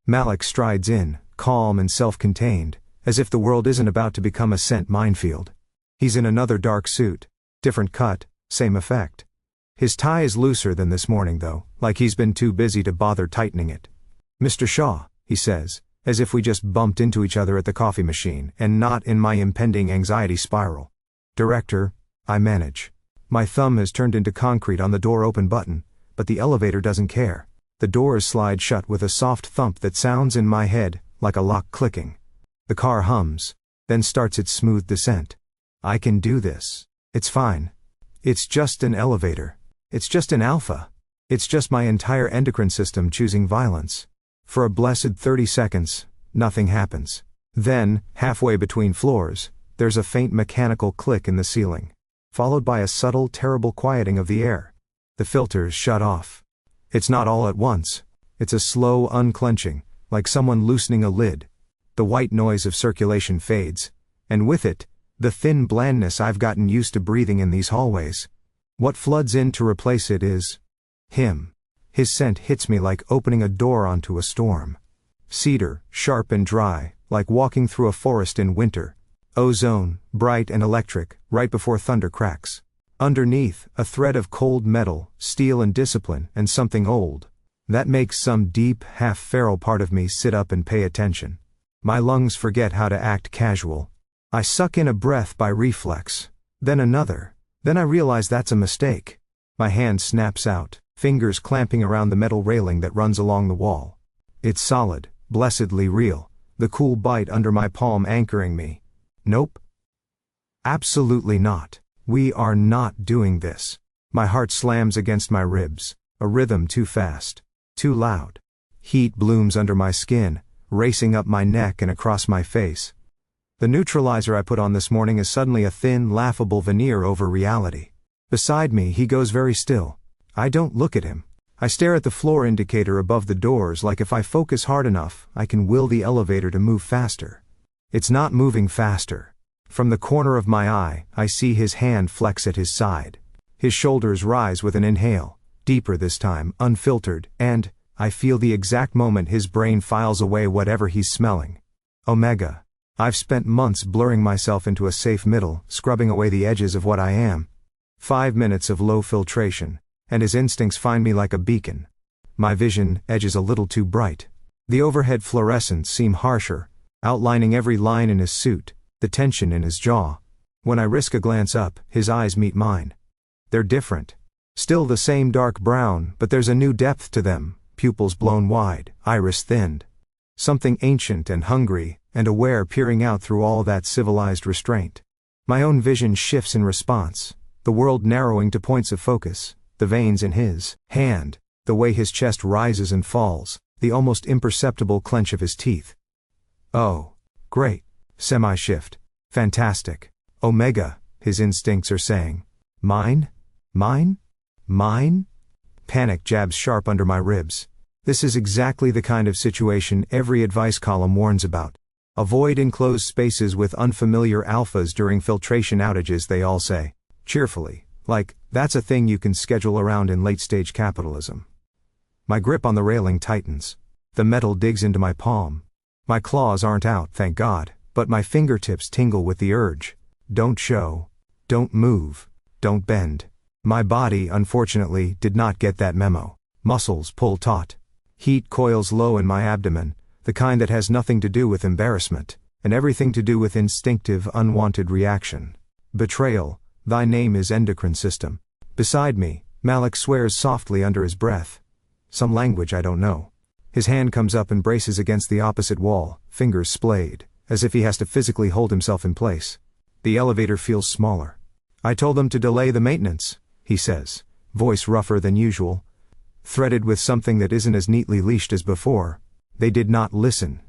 Malak strides in, calm and self-contained, as if the world isn't about to become a scent minefield. He's in another dark suit. Different cut, same effect. His tie is looser than this morning though, like he's been too busy to bother tightening it. Mr. Shaw, he says, as if we just bumped into each other at the coffee machine and not in my impending anxiety spiral. Director, I manage. My thumb has turned into concrete on the door open button, but the elevator doesn't care. The doors slide shut with a soft thump that sounds in my head like a lock clicking. The car hums, then starts its smooth descent. I can do this. It's fine. It's just an elevator. It's just an alpha. It's just my entire endocrine system choosing violence. For a blessed 30 seconds, nothing happens. Then, halfway between floors, there's a faint mechanical click in the ceiling, followed by a subtle, terrible quieting of the air. The filters shut off. It's not all at once. It's a slow unclenching, like someone loosening a lid. The white noise of circulation fades, and with it, the thin blandness I've gotten used to breathing in these hallways. What floods in to replace it is him. His scent hits me like opening a door onto a storm. Cedar, sharp and dry, like walking through a forest in winter. Ozone, bright and electric, right before thunder cracks. Underneath, a thread of cold metal, steel and discipline, and something old. That makes some deep, half-feral part of me sit up and pay attention. My lungs forget how to act casual. I suck in a breath by reflex. Then another. Then I realize that's a mistake. My hand snaps out, fingers clamping around the metal railing that runs along the wall. It's solid, blessedly real, the cool bite under my palm anchoring me. Nope. Absolutely not. We are not doing this. My heart slams against my ribs, a rhythm too fast, too loud. Heat blooms under my skin, racing up my neck and across my face. The neutralizer I put on this morning is suddenly a thin, laughable veneer over reality. Beside me, he goes very still. I don't look at him. I stare at the floor indicator above the doors like if I focus hard enough, I can will the elevator to move faster. It's not moving faster. From the corner of my eye, I see his hand flex at his side. His shoulders rise with an inhale, deeper this time, unfiltered, and I feel the exact moment his brain files away whatever he's smelling. Omega. I've spent months blurring myself into a safe middle, scrubbing away the edges of what I am. 5 minutes of low filtration, and his instincts find me like a beacon. My vision edges a little too bright. The overhead fluorescents seem harsher, outlining every line in his suit, the tension in his jaw. When I risk a glance up, his eyes meet mine. They're different. Still the same dark brown, but there's a new depth to them, pupils blown wide, iris thinned. Something ancient and hungry, and aware peering out through all that civilized restraint. My own vision shifts in response, the world narrowing to points of focus, the veins in his hand, The way his chest rises and falls, the almost imperceptible clench of his teeth. Oh. Great. Semi-shift. Fantastic. Omega, his instincts are saying. Mine? Mine? Mine? Panic jabs sharp under my ribs. This is exactly the kind of situation every advice column warns about. Avoid enclosed spaces with unfamiliar alphas during filtration outages, they all say. Cheerfully. Like, that's a thing you can schedule around in late-stage capitalism. My grip on the railing tightens. The metal digs into my palm. My claws aren't out, thank God, but my fingertips tingle with the urge. Don't show. Don't move. Don't bend. My body, unfortunately, did not get that memo. Muscles pull taut. Heat coils low in my abdomen, the kind that has nothing to do with embarrassment, and everything to do with instinctive, unwanted reaction. Betrayal, thy name is endocrine system. Beside me, Malak swears softly under his breath. Some language I don't know. His hand comes up and braces against the opposite wall, fingers splayed, as if he has to physically hold himself in place. The elevator feels smaller. I told them to delay the maintenance, he says, voice rougher than usual, threaded with something that isn't as neatly leashed as before. They did not listen.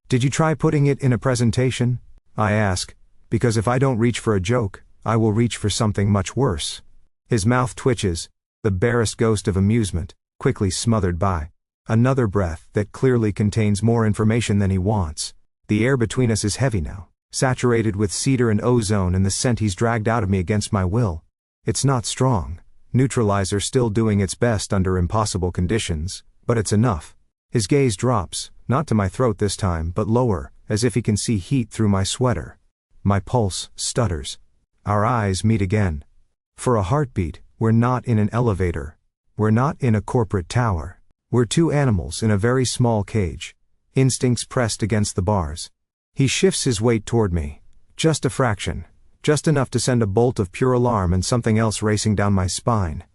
Did you try putting it in a presentation? I ask, because if I don't reach for a joke, I will reach for something much worse. His mouth twitches, the barest ghost of amusement, quickly smothered by another breath that clearly contains more information than he wants. The air between us is heavy now, saturated with cedar and ozone and the scent he's dragged out of me against my will. It's not strong. Neutralizer still doing its best under impossible conditions, but it's enough. His gaze drops, not to my throat this time, but lower, as if he can see heat through my sweater. My pulse stutters. Our eyes meet again. For a heartbeat, we're not in an elevator. We're not in a corporate tower. We're two animals in a very small cage. Instincts pressed against the bars. He shifts his weight toward me. Just a fraction. Just enough to send a bolt of pure alarm and something else racing down my spine.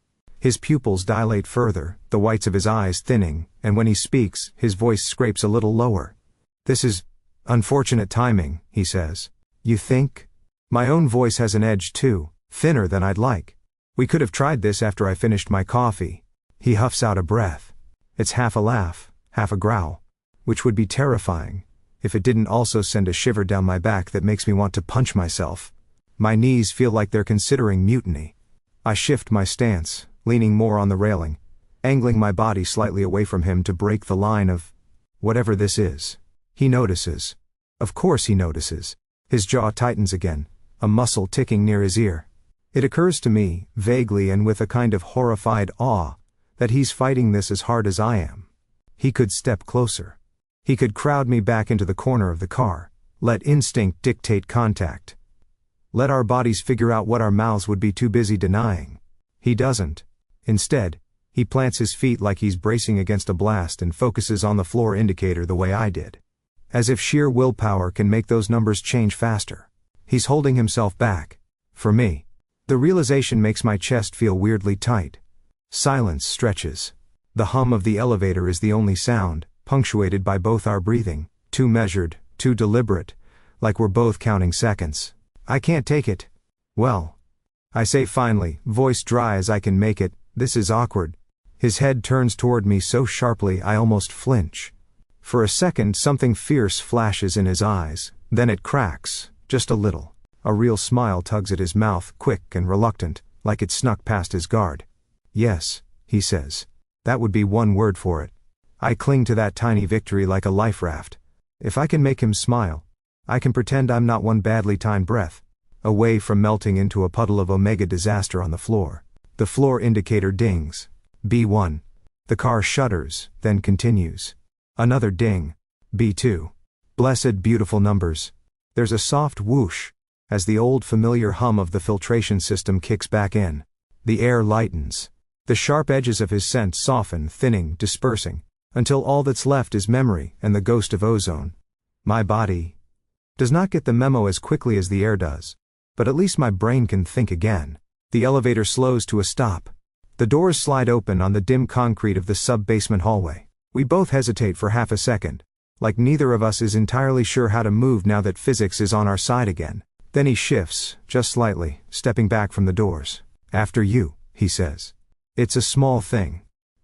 His pupils dilate further, the whites of his eyes thinning, and when he speaks, his voice scrapes a little lower. This is unfortunate timing, he says. You think? My own voice has an edge too, thinner than I'd like. We could have tried this after I finished my coffee. He huffs out a breath. It's half a laugh, half a growl, which would be terrifying, if it didn't also send a shiver down my back that makes me want to punch myself. My knees feel like they're considering mutiny. I shift my stance, leaning more on the railing, angling my body slightly away from him to break the line of whatever this is. He notices. Of course he notices. His jaw tightens again, a muscle ticking near his ear. It occurs to me, vaguely and with a kind of horrified awe, that he's fighting this as hard as I am. He could step closer. He could crowd me back into the corner of the car, let instinct dictate contact. Let our bodies figure out what our mouths would be too busy denying. He doesn't. Instead, he plants his feet like he's bracing against a blast and focuses on the floor indicator the way I did. As if sheer willpower can make those numbers change faster. He's holding himself back. For me. The realization makes my chest feel weirdly tight. Silence stretches. The hum of the elevator is the only sound, punctuated by both our breathing, too measured, too deliberate, like we're both counting seconds. I can't take it. Well. I say finally, voice dry as I can make it, this is awkward. His head turns toward me so sharply I almost flinch. For a second something fierce flashes in his eyes, then it cracks, just a little. A real smile tugs at his mouth, quick and reluctant, like it snuck past his guard. Yes, he says. That would be one word for it. I cling to that tiny victory like a life raft. If I can make him smile, I can pretend I'm not one badly timed breath away from melting into a puddle of omega disaster on the floor. The floor indicator dings. B1. The car shudders, then continues. Another ding. B2. Blessed beautiful numbers. There's a soft whoosh, as the old familiar hum of the filtration system kicks back in. The air lightens. The sharp edges of his scent soften, thinning, dispersing, until all that's left is memory and the ghost of ozone. My body does not get the memo as quickly as the air does, but at least my brain can think again. The elevator slows to a stop. The doors slide open on the dim concrete of the sub-basement hallway. We both hesitate for half a second, like neither of us is entirely sure how to move now that physics is on our side again. Then he shifts, just slightly, stepping back from the doors. After you, he says. It's a small thing.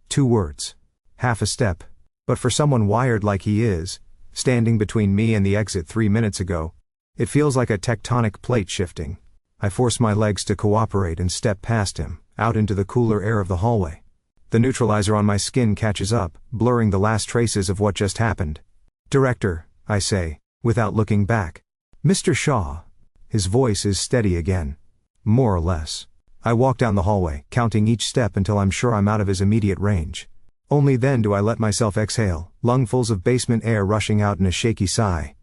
2 words. Half a step. But for someone wired like he is, standing between me and the exit 3 minutes ago, it feels like a tectonic plate shifting. I force my legs to cooperate and step past him, out into the cooler air of the hallway. The neutralizer on my skin catches up, blurring the last traces of what just happened. "Director," I say, without looking back. "Mr. Shaw." His voice is steady again. More or less. I walk down the hallway, counting each step until I'm sure I'm out of his immediate range. Only then do I let myself exhale, lungfuls of basement air rushing out in a shaky sigh.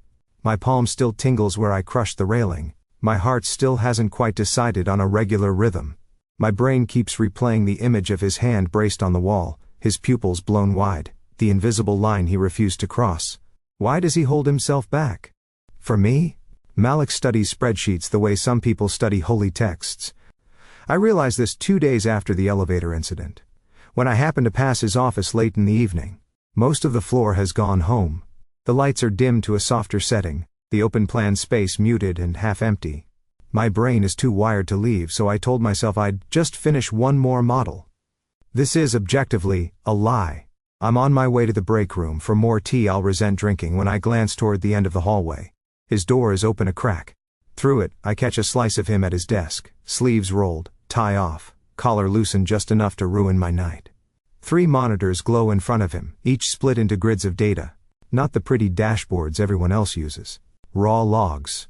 My palm still tingles where I crushed the railing. My heart still hasn't quite decided on a regular rhythm. My brain keeps replaying the image of his hand braced on the wall, his pupils blown wide, the invisible line he refused to cross. Why does he hold himself back? For me? Malak studies spreadsheets the way some people study holy texts. I realized this 2 days after the elevator incident, when I happened to pass his office late in the evening. Most of the floor has gone home. The lights are dimmed to a softer setting, the open plan space muted and half empty. My brain is too wired to leave, so I told myself I'd just finish one more model. This is objectively a lie. I'm on my way to the break room for more tea I'll resent drinking when I glance toward the end of the hallway. His door is open a crack. Through it, I catch a slice of him at his desk, sleeves rolled, tie off, collar loosened just enough to ruin my night. 3 monitors glow in front of him, each split into grids of data. Not the pretty dashboards everyone else uses. Raw logs.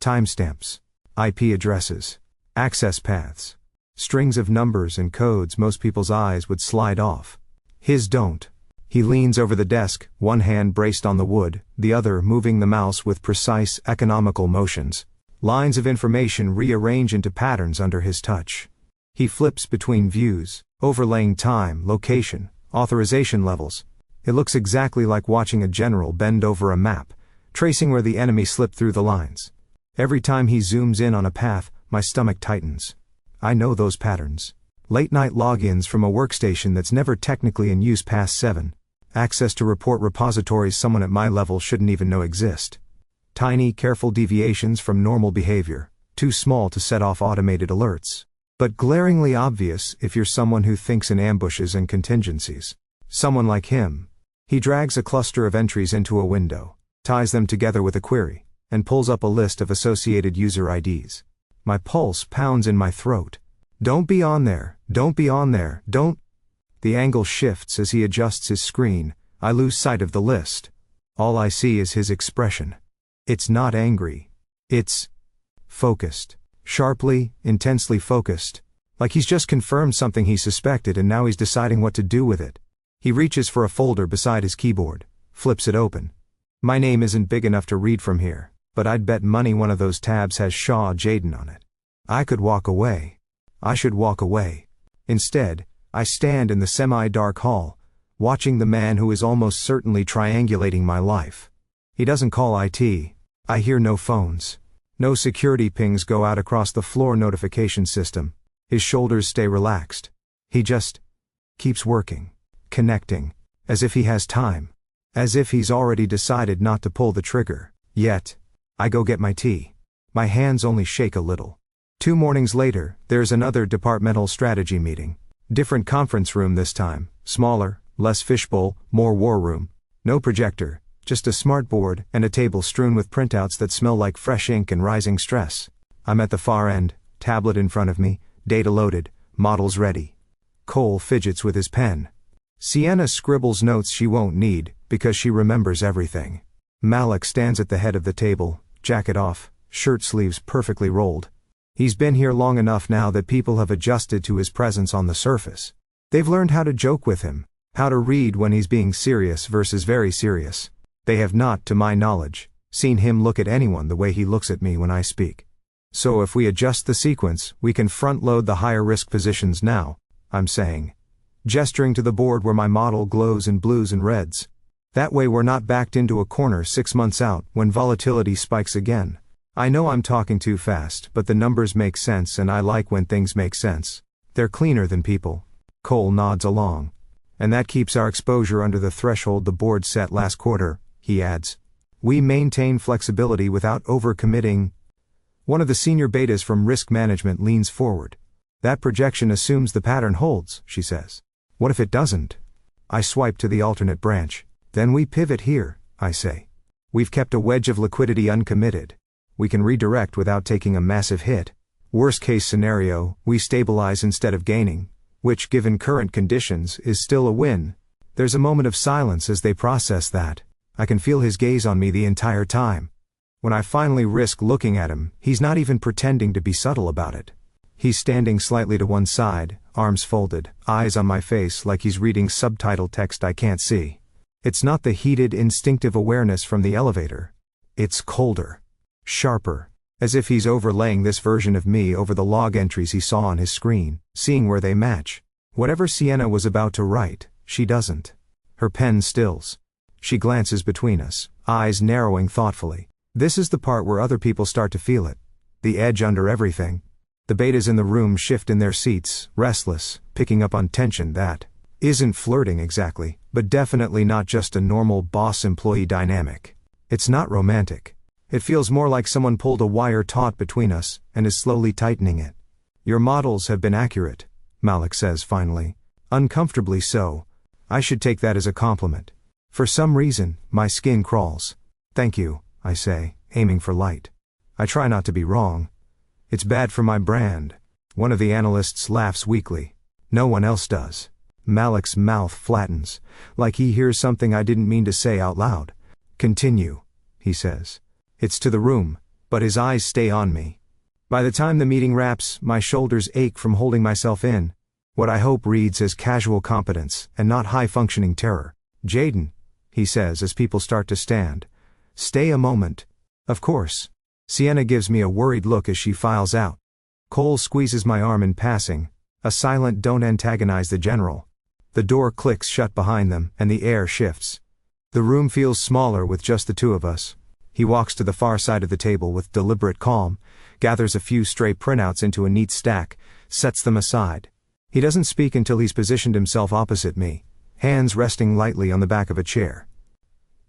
Timestamps. IP addresses. Access paths. Strings of numbers and codes most people's eyes would slide off. His don't. He leans over the desk, one hand braced on the wood, the other moving the mouse with precise, economical motions. Lines of information rearrange into patterns under his touch. He flips between views, overlaying time, location, authorization levels. It looks exactly like watching a general bend over a map, tracing where the enemy slipped through the lines. Every time he zooms in on a path, my stomach tightens. I know those patterns. Late-night logins from a workstation that's never technically in use past 7. Access to report repositories someone at my level shouldn't even know exist. Tiny, careful deviations from normal behavior, too small to set off automated alerts. But glaringly obvious if you're someone who thinks in ambushes and contingencies. Someone like him. He drags a cluster of entries into a window, ties them together with a query, and pulls up a list of associated user IDs. My pulse pounds in my throat. Don't be on there, don't be on there, don't. The angle shifts as he adjusts his screen. I lose sight of the list. All I see is his expression. It's not angry. It's focused. Sharply, intensely focused. Like he's just confirmed something he suspected and now he's deciding what to do with it. He reaches for a folder beside his keyboard, flips it open. My name isn't big enough to read from here, but I'd bet money one of those tabs has Shaw Jayden on it. I could walk away. I should walk away. Instead, I stand in the semi-dark hall, watching the man who is almost certainly triangulating my life. He doesn't call IT. I hear no phones. No security pings go out across the floor notification system. His shoulders stay relaxed. He just keeps working, connecting, as if he has time. As if he's already decided not to pull the trigger, yet. I go get my tea. My hands only shake a little. 2 mornings later, there's another departmental strategy meeting. Different conference room this time, smaller, less fishbowl, more war room. No projector, just a smartboard and a table strewn with printouts that smell like fresh ink and rising stress. I'm at the far end, tablet in front of me, data loaded, models ready. Cole fidgets with his pen. Sienna scribbles notes she won't need, because she remembers everything. Malak stands at the head of the table, jacket off, shirt sleeves perfectly rolled. He's been here long enough now that people have adjusted to his presence on the surface. They've learned how to joke with him, how to read when he's being serious versus very serious. They have not, to my knowledge, seen him look at anyone the way he looks at me when I speak. So if we adjust the sequence, we can front-load the higher-risk positions now, I'm saying. Gesturing to the board where my model glows in blues and reds. That way we're not backed into a corner 6 months out when volatility spikes again. I know I'm talking too fast, but the numbers make sense and I like when things make sense. They're cleaner than people. Cole nods along. And that keeps our exposure under the threshold the board set last quarter, he adds. We maintain flexibility without overcommitting. One of the senior betas from risk management leans forward. That projection assumes the pattern holds, she says. What if it doesn't? I swipe to the alternate branch. Then we pivot here, I say. We've kept a wedge of liquidity uncommitted. We can redirect without taking a massive hit. Worst case scenario, we stabilize instead of gaining, which given current conditions is still a win. There's a moment of silence as they process that. I can feel his gaze on me the entire time. When I finally risk looking at him, he's not even pretending to be subtle about it. He's standing slightly to one side, arms folded, eyes on my face like he's reading subtitle text I can't see. It's not the heated, instinctive awareness from the elevator. It's colder, sharper, as if he's overlaying this version of me over the log entries he saw on his screen, seeing where they match. Whatever Sienna was about to write, she doesn't. Her pen stills. She glances between us, eyes narrowing thoughtfully. This is the part where other people start to feel it. The edge under everything. The betas in the room shift in their seats, restless, picking up on tension that isn't flirting exactly, but definitely not just a normal boss-employee dynamic. It's not romantic. It feels more like someone pulled a wire taut between us, and is slowly tightening it. Your models have been accurate, Malak says finally. Uncomfortably so. I should take that as a compliment. For some reason, my skin crawls. Thank you, I say, aiming for light. I try not to be wrong. It's bad for my brand. One of the analysts laughs weakly. No one else does. Malak's mouth flattens, like he hears something I didn't mean to say out loud. Continue, he says. It's to the room, but his eyes stay on me. By the time the meeting wraps, my shoulders ache from holding myself in. What I hope reads as casual competence, and not high-functioning terror. Jayden, he says as people start to stand. Stay a moment. Of course. Sienna gives me a worried look as she files out. Cole squeezes my arm in passing, a silent "don't antagonize the general." The door clicks shut behind them, and the air shifts. The room feels smaller with just the two of us. He walks to the far side of the table with deliberate calm, gathers a few stray printouts into a neat stack, sets them aside. He doesn't speak until he's positioned himself opposite me, hands resting lightly on the back of a chair.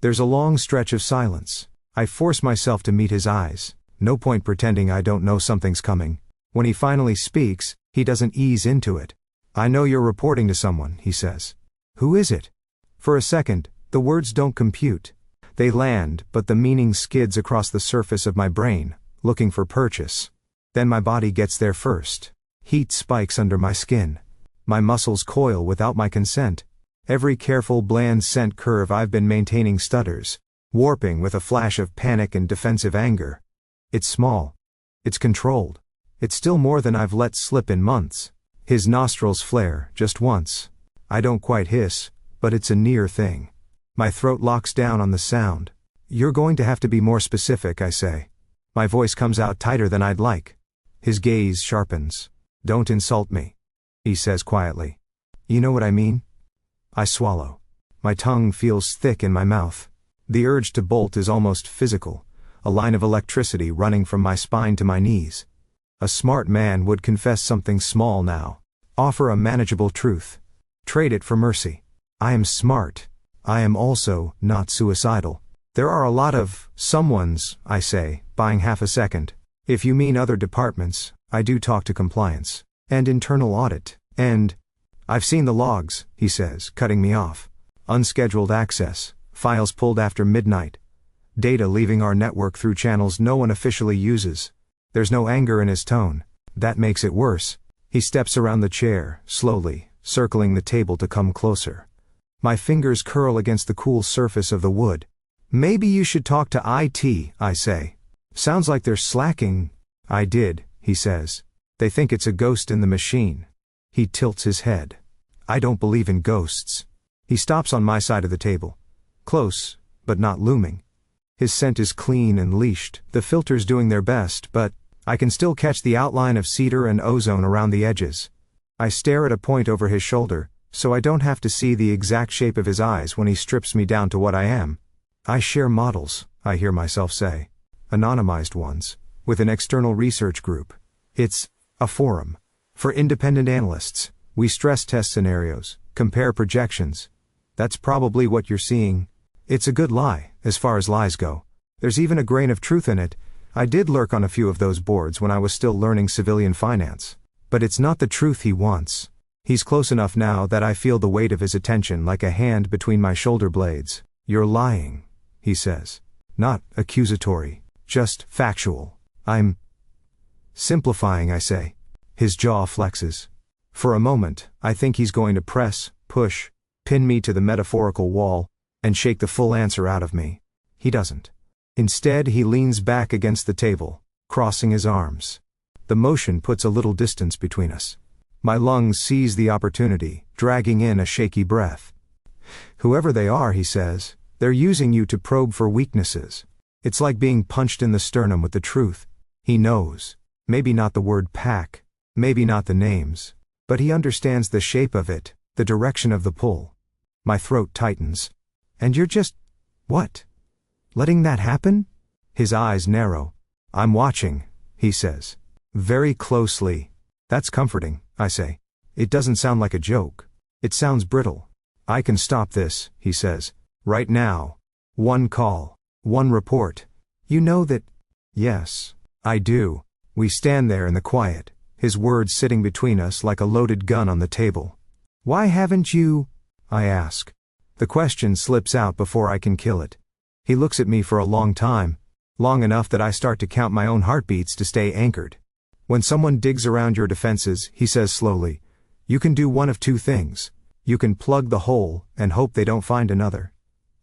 There's a long stretch of silence. I force myself to meet his eyes. No point pretending I don't know something's coming. When he finally speaks, he doesn't ease into it. I know you're reporting to someone, he says. Who is it? For a second, the words don't compute. They land, but the meaning skids across the surface of my brain, looking for purchase. Then my body gets there first. Heat spikes under my skin. My muscles coil without my consent. Every careful bland scent curve I've been maintaining stutters, warping with a flash of panic and defensive anger. It's small. It's controlled. It's still more than I've let slip in months. His nostrils flare, just once. I don't quite hiss, but it's a near thing. My throat locks down on the sound. You're going to have to be more specific, I say. My voice comes out tighter than I'd like. His gaze sharpens. Don't insult me, he says quietly. You know what I mean? I swallow. My tongue feels thick in my mouth. The urge to bolt is almost physical, a line of electricity running from my spine to my knees. A smart man would confess something small now. Offer a manageable truth. Trade it for mercy. I am smart. I am also not suicidal. There are a lot of someones, I say, buying half a second. If you mean other departments, I do talk to compliance. And internal audit. And I've seen the logs, he says, cutting me off. Unscheduled access. Files pulled after midnight. Data leaving our network through channels no one officially uses. There's no anger in his tone. That makes it worse. He steps around the chair, slowly, circling the table to come closer. My fingers curl against the cool surface of the wood. Maybe you should talk to IT, I say. Sounds like they're slacking. I did, he says. They think it's a ghost in the machine. He tilts his head. I don't believe in ghosts. He stops on my side of the table. Close, but not looming. His scent is clean and leashed, the filters doing their best, but I can still catch the outline of cedar and ozone around the edges. I stare at a point over his shoulder, so I don't have to see the exact shape of his eyes when he strips me down to what I am. I share models, I hear myself say. Anonymized ones, with an external research group. It's a forum. For independent analysts, we stress test scenarios, compare projections. That's probably what you're seeing. It's a good lie, as far as lies go. There's even a grain of truth in it. I did lurk on a few of those boards when I was still learning civilian finance. But it's not the truth he wants. He's close enough now that I feel the weight of his attention like a hand between my shoulder blades. "You're lying," he says. Not accusatory, just factual. "I'm simplifying," I say. His jaw flexes. For a moment, I think he's going to press, push, pin me to the metaphorical wall, and shake the full answer out of me. He doesn't. Instead, he leans back against the table, crossing his arms. The motion puts a little distance between us. My lungs seize the opportunity, dragging in a shaky breath. "Whoever they are," he says, "they're using you to probe for weaknesses." It's like being punched in the sternum with the truth. He knows. Maybe not the word pack, maybe not the names, but he understands the shape of it, the direction of the pull. My throat tightens. "And you're just, what? Letting that happen?" His eyes narrow. "I'm watching," he says. "Very closely." "That's comforting," I say. It doesn't sound like a joke. It sounds brittle. "I can stop this," he says. "Right now. One call. One report. You know that?" "Yes, I do." We stand there in the quiet, his words sitting between us like a loaded gun on the table. "Why haven't you?" I ask. The question slips out before I can kill it. He looks at me for a long time, long enough that I start to count my own heartbeats to stay anchored. "When someone digs around your defenses," he says slowly, "you can do one of two things. You can plug the hole and hope they don't find another.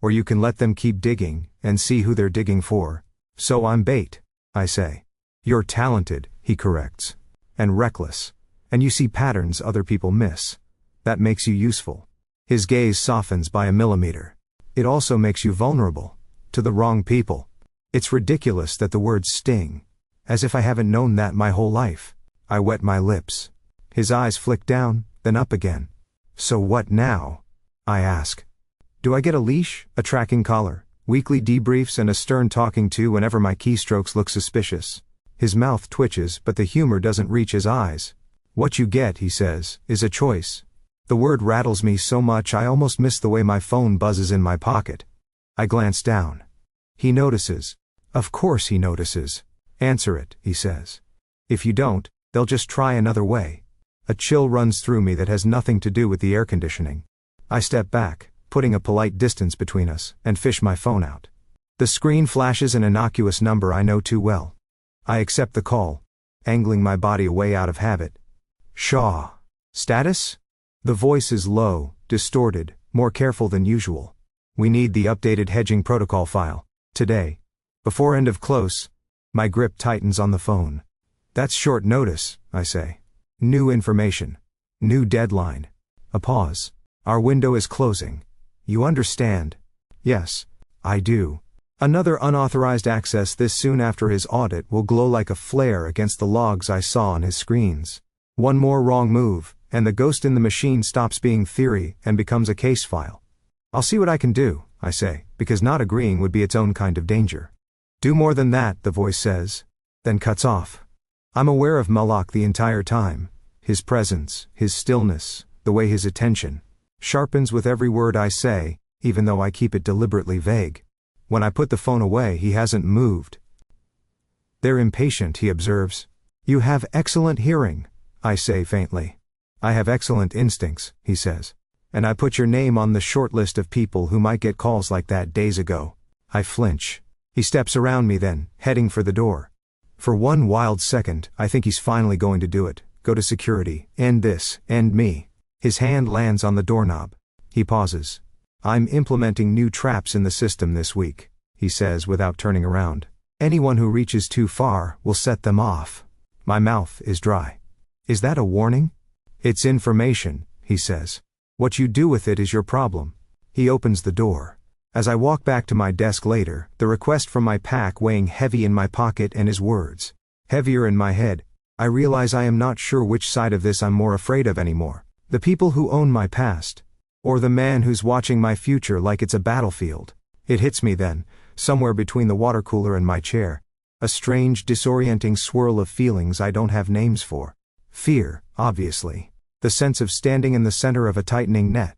Or you can let them keep digging and see who they're digging for." "So I'm bait," I say. "You're talented," he corrects. "And reckless. And you see patterns other people miss. That makes you useful." His gaze softens by a millimeter. "It also makes you vulnerable. To the wrong people." It's ridiculous that the words sting. As if I haven't known that my whole life. I wet my lips. His eyes flick down, then up again. "So what now?" I ask. "Do I get a leash, a tracking collar, weekly debriefs and a stern talking to whenever my keystrokes look suspicious?" His mouth twitches, but the humor doesn't reach his eyes. "What you get," he says, "is a choice." The word rattles me so much I almost miss the way my phone buzzes in my pocket. I glance down. He notices. Of course he notices. "Answer it," he says. "If you don't, they'll just try another way." A chill runs through me that has nothing to do with the air conditioning. I step back, putting a polite distance between us, and fish my phone out. The screen flashes an innocuous number I know too well. I accept the call, angling my body away out of habit. "Shaw. Status?" The voice is low, distorted, more careful than usual. "We need the updated hedging protocol file. Today. Before end of close." My grip tightens on the phone. "That's short notice," I say. "New information. New deadline." A pause. "Our window is closing. You understand?" "Yes, I do." Another unauthorized access this soon after his audit will glow like a flare against the logs I saw on his screens. One more wrong move, and the ghost in the machine stops being theory and becomes a case file. "I'll see what I can do," I say, because not agreeing would be its own kind of danger. "Do more than that," the voice says, then cuts off. I'm aware of Malak the entire time. His presence, his stillness, the way his attention sharpens with every word I say, even though I keep it deliberately vague. When I put the phone away, he hasn't moved. "They're impatient," he observes. "You have excellent hearing," I say faintly. "I have excellent instincts," he says. "And I put your name on the short list of people who might get calls like that days ago." I flinch. He steps around me then, heading for the door. For one wild second, I think he's finally going to do it. Go to security, end this, end me. His hand lands on the doorknob. He pauses. "I'm implementing new traps in the system this week," he says without turning around. "Anyone who reaches too far will set them off." My mouth is dry. "Is that a warning?" "It's information," he says. "What you do with it is your problem." He opens the door. As I walk back to my desk later, the request from my pack weighing heavy in my pocket and his words heavier in my head, I realize I am not sure which side of this I'm more afraid of anymore. The people who own my past, or the man who's watching my future like it's a battlefield. It hits me then, somewhere between the water cooler and my chair. A strange, disorienting swirl of feelings I don't have names for. Fear, obviously. The sense of standing in the center of a tightening net.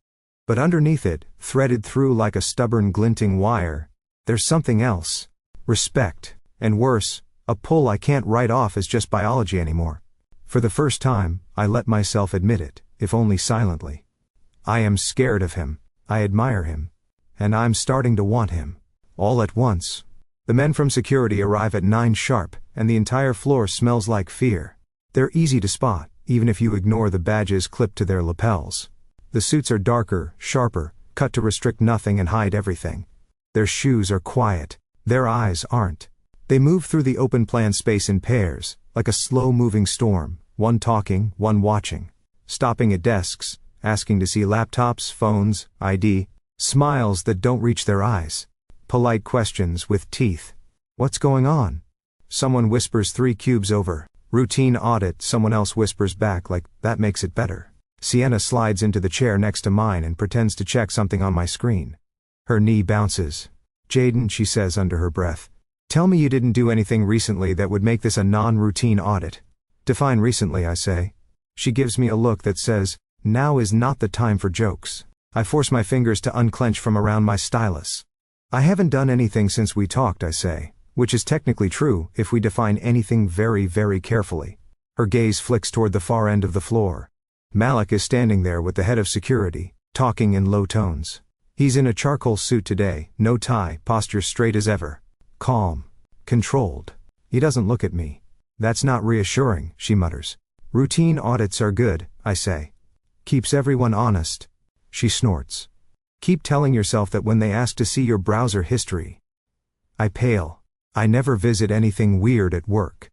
But underneath it, threaded through like a stubborn glinting wire, there's something else. Respect. And worse, a pull I can't write off as just biology anymore. For the first time, I let myself admit it. if only silently. I am scared of him, I admire him, and I'm starting to want him. All at once. The men from security arrive at 9 sharp, and the entire floor smells like fear. They're easy to spot, even if you ignore the badges clipped to their lapels. The suits are darker, sharper, cut to restrict nothing and hide everything. Their shoes are quiet. Their eyes aren't. They move through the open plan space in pairs, like a slow-moving storm, one talking, one watching. Stopping at desks, asking to see laptops, phones, ID, smiles that don't reach their eyes. Polite questions with teeth. What's going on? Someone whispers 3 cubes over. Routine audit, someone else whispers back like, that makes it better. Sienna slides into the chair next to mine and pretends to check something on my screen. Her knee bounces. Jayden, she says under her breath. Tell me you didn't do anything recently that would make this a non-routine audit. Define recently, I say. She gives me a look that says, now is not the time for jokes. I force my fingers to unclench from around my stylus. I haven't done anything since we talked, I say, which is technically true if we define anything very, very carefully. Her gaze flicks toward the far end of the floor. Malak is standing there with the head of security, talking in low tones. He's in a charcoal suit today, no tie, posture straight as ever. Calm. Controlled. He doesn't look at me. That's not reassuring, she mutters. Routine audits are good, I say. Keeps everyone honest. She snorts. Keep telling yourself that when they ask to see your browser history. I pale. I never visit anything weird at work.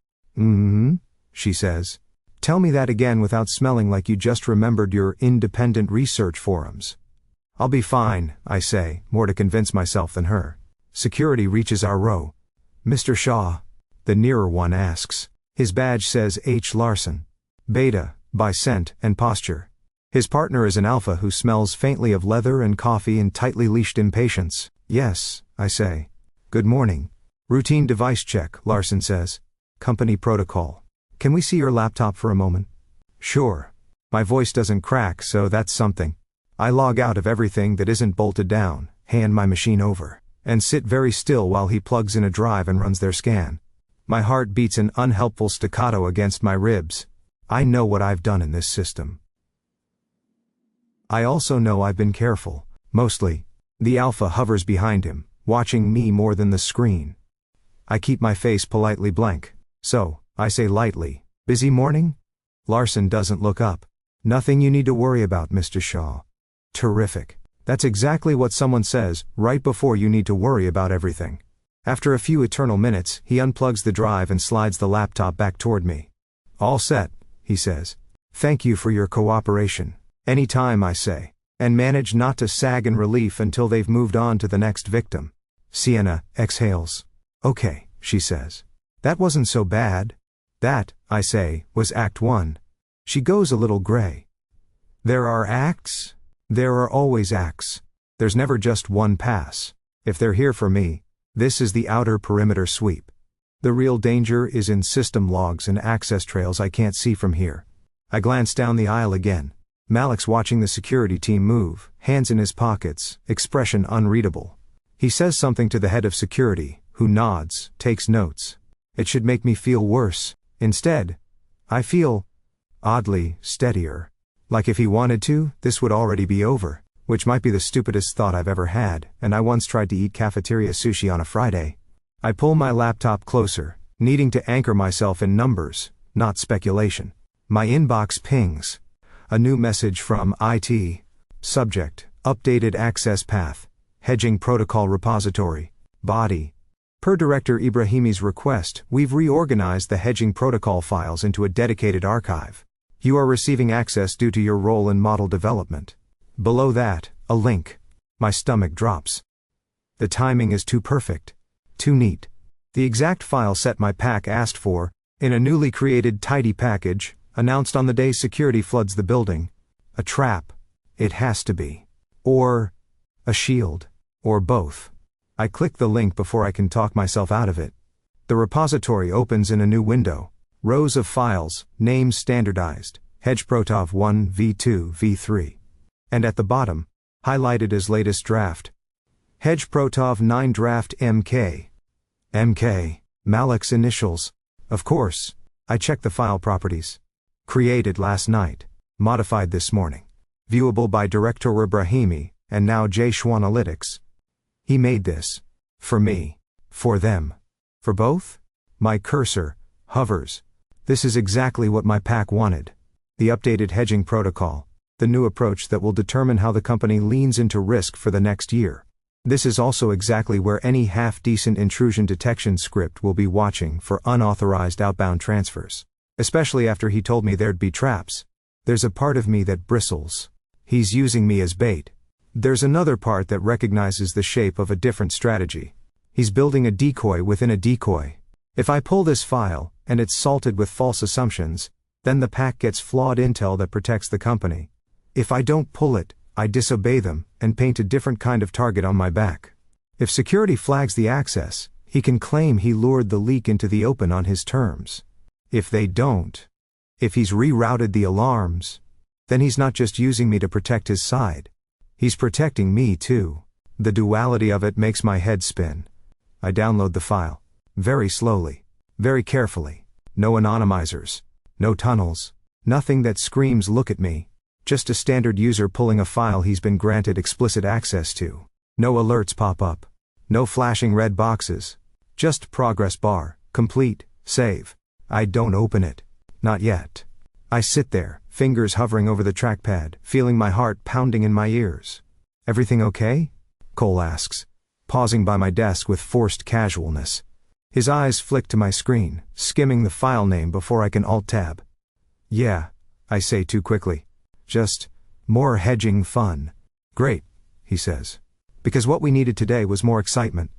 She says. Tell me that again without smelling like you just remembered your independent research forums. I'll be fine, I say, more to convince myself than her. Security reaches our row. Mr. Shaw. The nearer one asks. His badge says H. Larson. Beta, by scent and posture. His partner is an alpha who smells faintly of leather and coffee and tightly leashed impatience. Yes, I say. Good morning. Routine device check, Larson says. Company protocol. Can we see your laptop for a moment? Sure. My voice doesn't crack, so that's something. I log out of everything that isn't bolted down, hand my machine over, and sit very still while he plugs in a drive and runs their scan. My heart beats an unhelpful staccato against my ribs. I know what I've done in this system. I also know I've been careful, mostly. The alpha hovers behind him, watching me more than the screen. I keep my face politely blank. So, I say lightly, busy morning? Larson doesn't look up. Nothing you need to worry about, Mr. Shaw. Terrific. That's exactly what someone says, right before you need to worry about everything. After a few eternal minutes, he unplugs the drive and slides the laptop back toward me. All set, he says. Thank you for your cooperation. Any time, I say, and manage not to sag in relief until they've moved on to the next victim. Sienna exhales. Okay, she says. That wasn't so bad. That, I say, was Act 1. She goes a little gray. There are acts? There are always acts. There's never just one pass. If they're here for me, this is the outer perimeter sweep. The real danger is in system logs and access trails I can't see from here. I glance down the aisle again. Malak's watching the security team move, hands in his pockets, expression unreadable. He says something to the head of security, who nods, takes notes. It should make me feel worse. Instead, I feel, oddly, steadier. Like if he wanted to, this would already be over, which might be the stupidest thought I've ever had, and I once tried to eat cafeteria sushi on a Friday. I pull my laptop closer, needing to anchor myself in numbers, not speculation. My inbox pings. A new message from IT. Subject, updated access path. Hedging protocol repository. Body. Per Director Ibrahimi's request, we've reorganized the hedging protocol files into a dedicated archive. You are receiving access due to your role in model development. Below that, a link. My stomach drops. The timing is too perfect. Too neat. The exact file set my pack asked for, in a newly created tidy package, announced on the day security floods the building. A trap. It has to be. Or a shield. Or both. I click the link before I can talk myself out of it. The repository opens in a new window. Rows of files, names standardized. HedgeProtov 1 v2 v3. And at the bottom, highlighted as latest draft. HedgeProtov 9 draft MK. MK. Malak's initials. Of course. I check the file properties. Created last night. Modified this morning. Viewable by Director Ibrahimi, and now J. Schwanalytics. He made this. For me. For them. For both? My cursor hovers. This is exactly what my pack wanted. The updated hedging protocol. The new approach that will determine how the company leans into risk for the next year. This is also exactly where any half-decent intrusion detection script will be watching for unauthorized outbound transfers. Especially after he told me there'd be traps. There's a part of me that bristles. He's using me as bait. There's another part that recognizes the shape of a different strategy. He's building a decoy within a decoy. If I pull this file, and it's salted with false assumptions, then the pack gets flawed intel that protects the company. If I don't pull it, I disobey them, and paint a different kind of target on my back. If security flags the access, he can claim he lured the leak into the open on his terms. If they don't, if he's rerouted the alarms, then he's not just using me to protect his side. He's protecting me too. The duality of it makes my head spin. I download the file. Very slowly. Very carefully. No anonymizers. No tunnels. Nothing that screams look at me. Just a standard user pulling a file he's been granted explicit access to. No alerts pop up. No flashing red boxes. Just progress bar, complete, save. I don't open it. Not yet. I sit there, fingers hovering over the trackpad, feeling my heart pounding in my ears. Everything okay? Cole asks, pausing by my desk with forced casualness. His eyes flick to my screen, skimming the file name before I can alt-tab. Yeah, I say too quickly. Just more hedging fun. Great, he says. Because what we needed today was more excitement.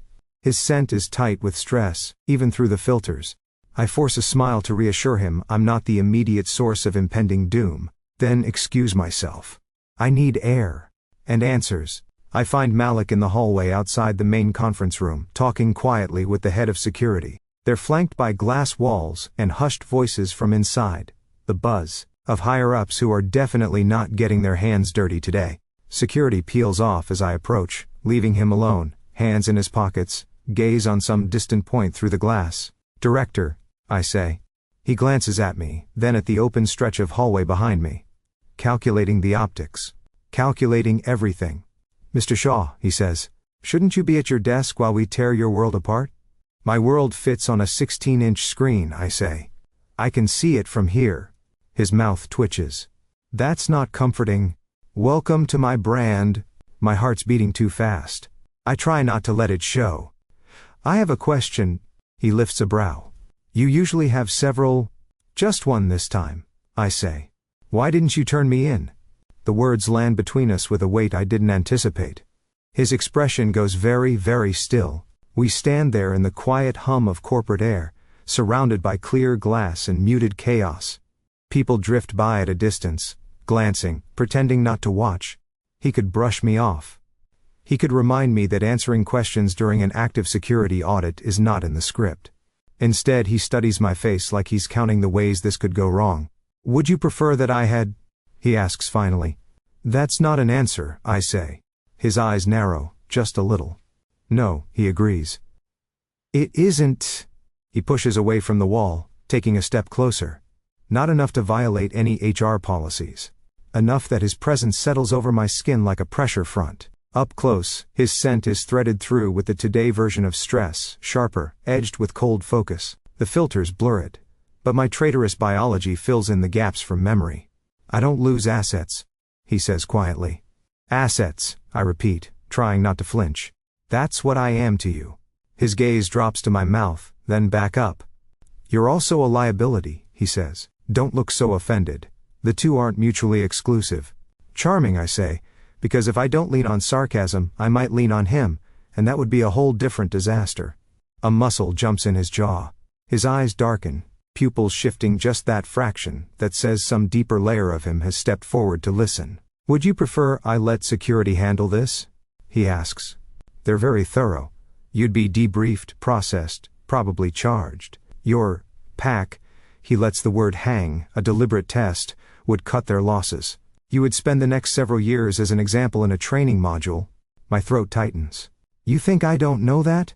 His scent is tight with stress, even through the filters. I force a smile to reassure him I'm not the immediate source of impending doom, then excuse myself. I need air. And answers. I find Malak in the hallway outside the main conference room, talking quietly with the head of security. They're flanked by glass walls and hushed voices from inside. The buzz of higher-ups who are definitely not getting their hands dirty today. Security peels off as I approach, leaving him alone, hands in his pockets, gaze on some distant point through the glass. Director, I say. He glances at me, then at the open stretch of hallway behind me. Calculating the optics. Calculating everything. Mr. Shaw, he says, shouldn't you be at your desk while we tear your world apart? My world fits on a 16-inch screen, I say. I can see it from here. His mouth twitches. That's not comforting. Welcome to my brand. My heart's beating too fast. I try not to let it show. I have a question. He lifts a brow. You usually have several. Just one this time, I say. Why didn't you turn me in? The words land between us with a weight I didn't anticipate. His expression goes very, very still. We stand there in the quiet hum of corporate air, surrounded by clear glass and muted chaos. People drift by at a distance, glancing, pretending not to watch. He could brush me off. He could remind me that answering questions during an active security audit is not in the script. Instead, he studies my face like he's counting the ways this could go wrong. Would you prefer that I had? He asks finally. That's not an answer, I say. His eyes narrow, just a little. No, he agrees. It isn't. He pushes away from the wall, taking a step closer. Not enough to violate any HR policies. Enough that his presence settles over my skin like a pressure front. Up close, his scent is threaded through with the today version of stress, sharper, edged with cold focus. The filters blur it. But my traitorous biology fills in the gaps from memory. I don't lose assets, he says quietly. Assets, I repeat, trying not to flinch. That's what I am to you. His gaze drops to my mouth, then back up. You're also a liability, he says. Don't look so offended. The two aren't mutually exclusive. Charming, I say, because if I don't lean on sarcasm, I might lean on him, and that would be a whole different disaster. A muscle jumps in his jaw. His eyes darken, pupils shifting just that fraction that says some deeper layer of him has stepped forward to listen. Would you prefer I let security handle this? He asks. They're very thorough. You'd be debriefed, processed, probably charged. Your pack, he lets the word hang, a deliberate test, would cut their losses. You would spend the next several years as an example in a training module. My throat tightens. You think I don't know that?